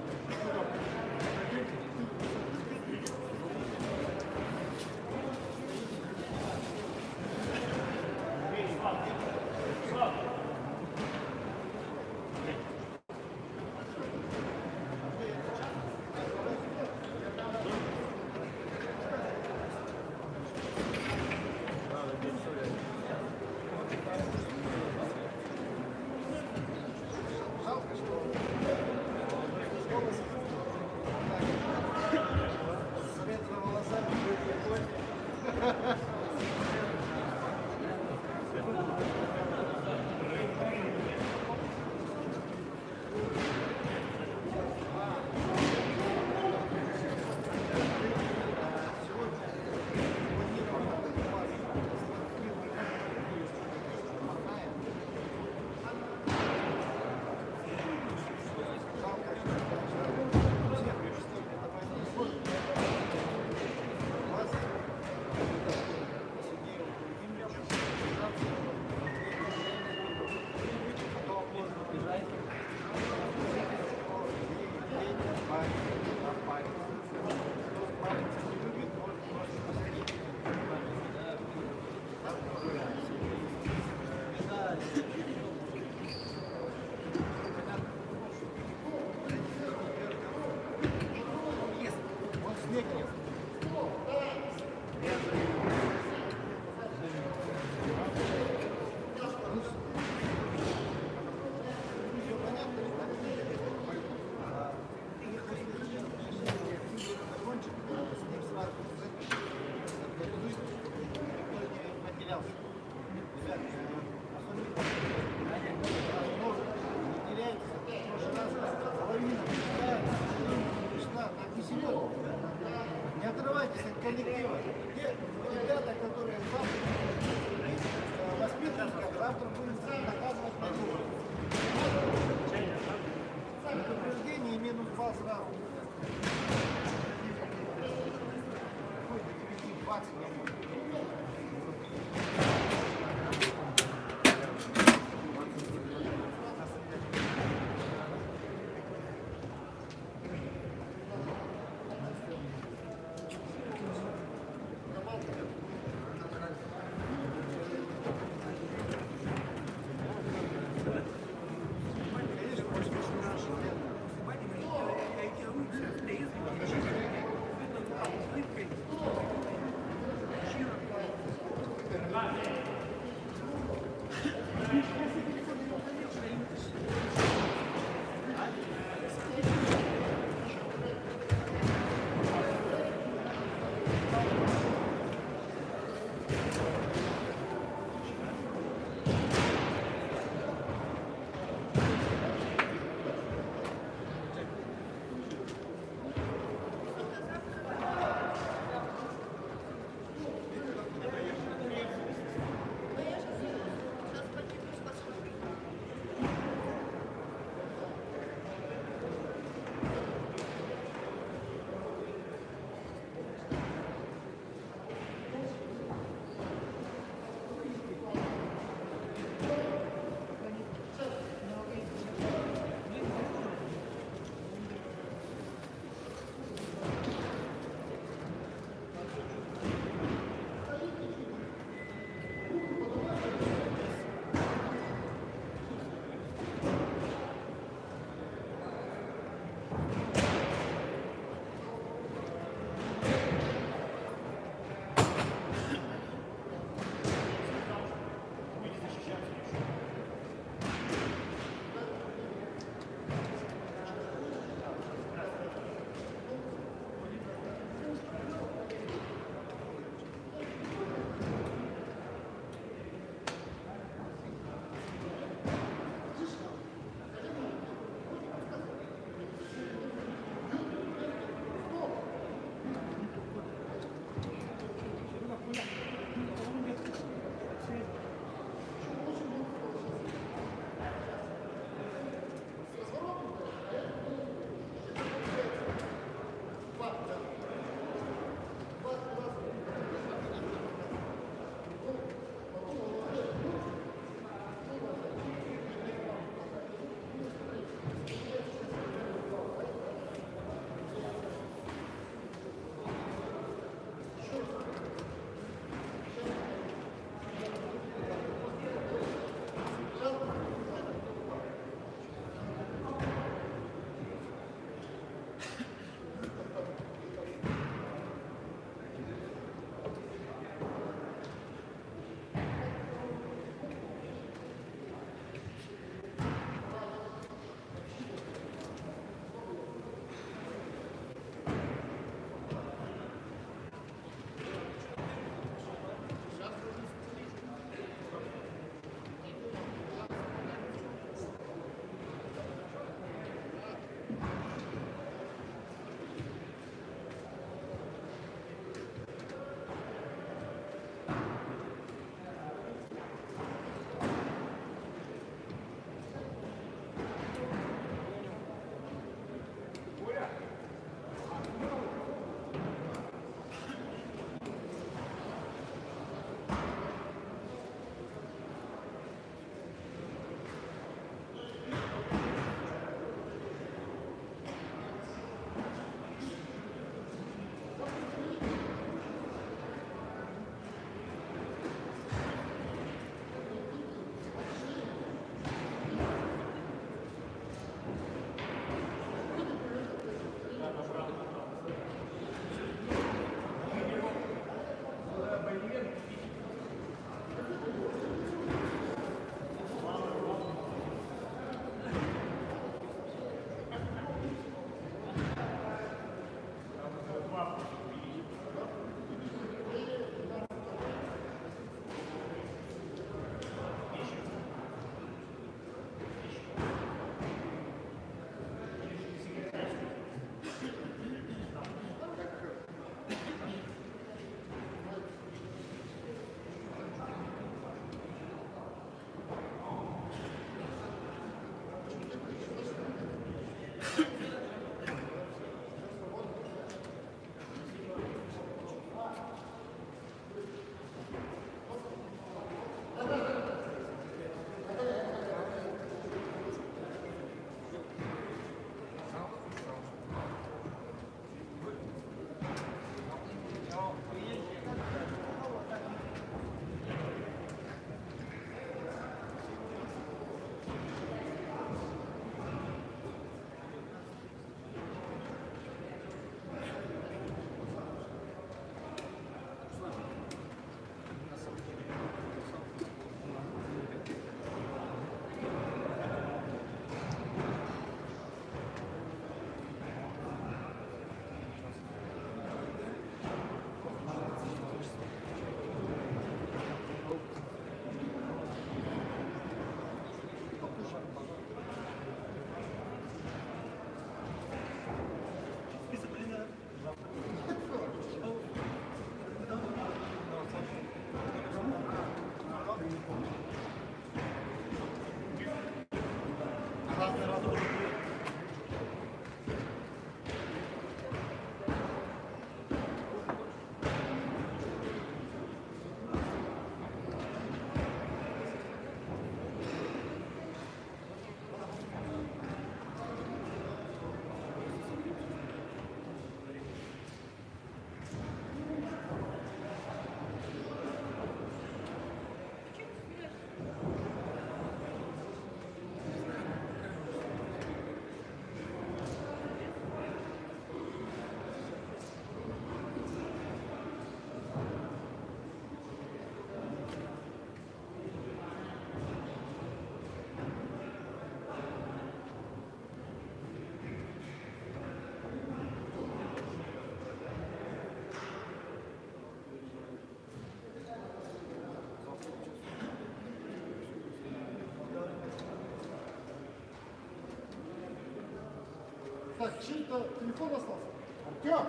Так, чей-то телефон остался. Артем!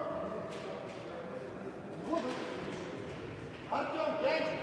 Вот он. Артем, глянь!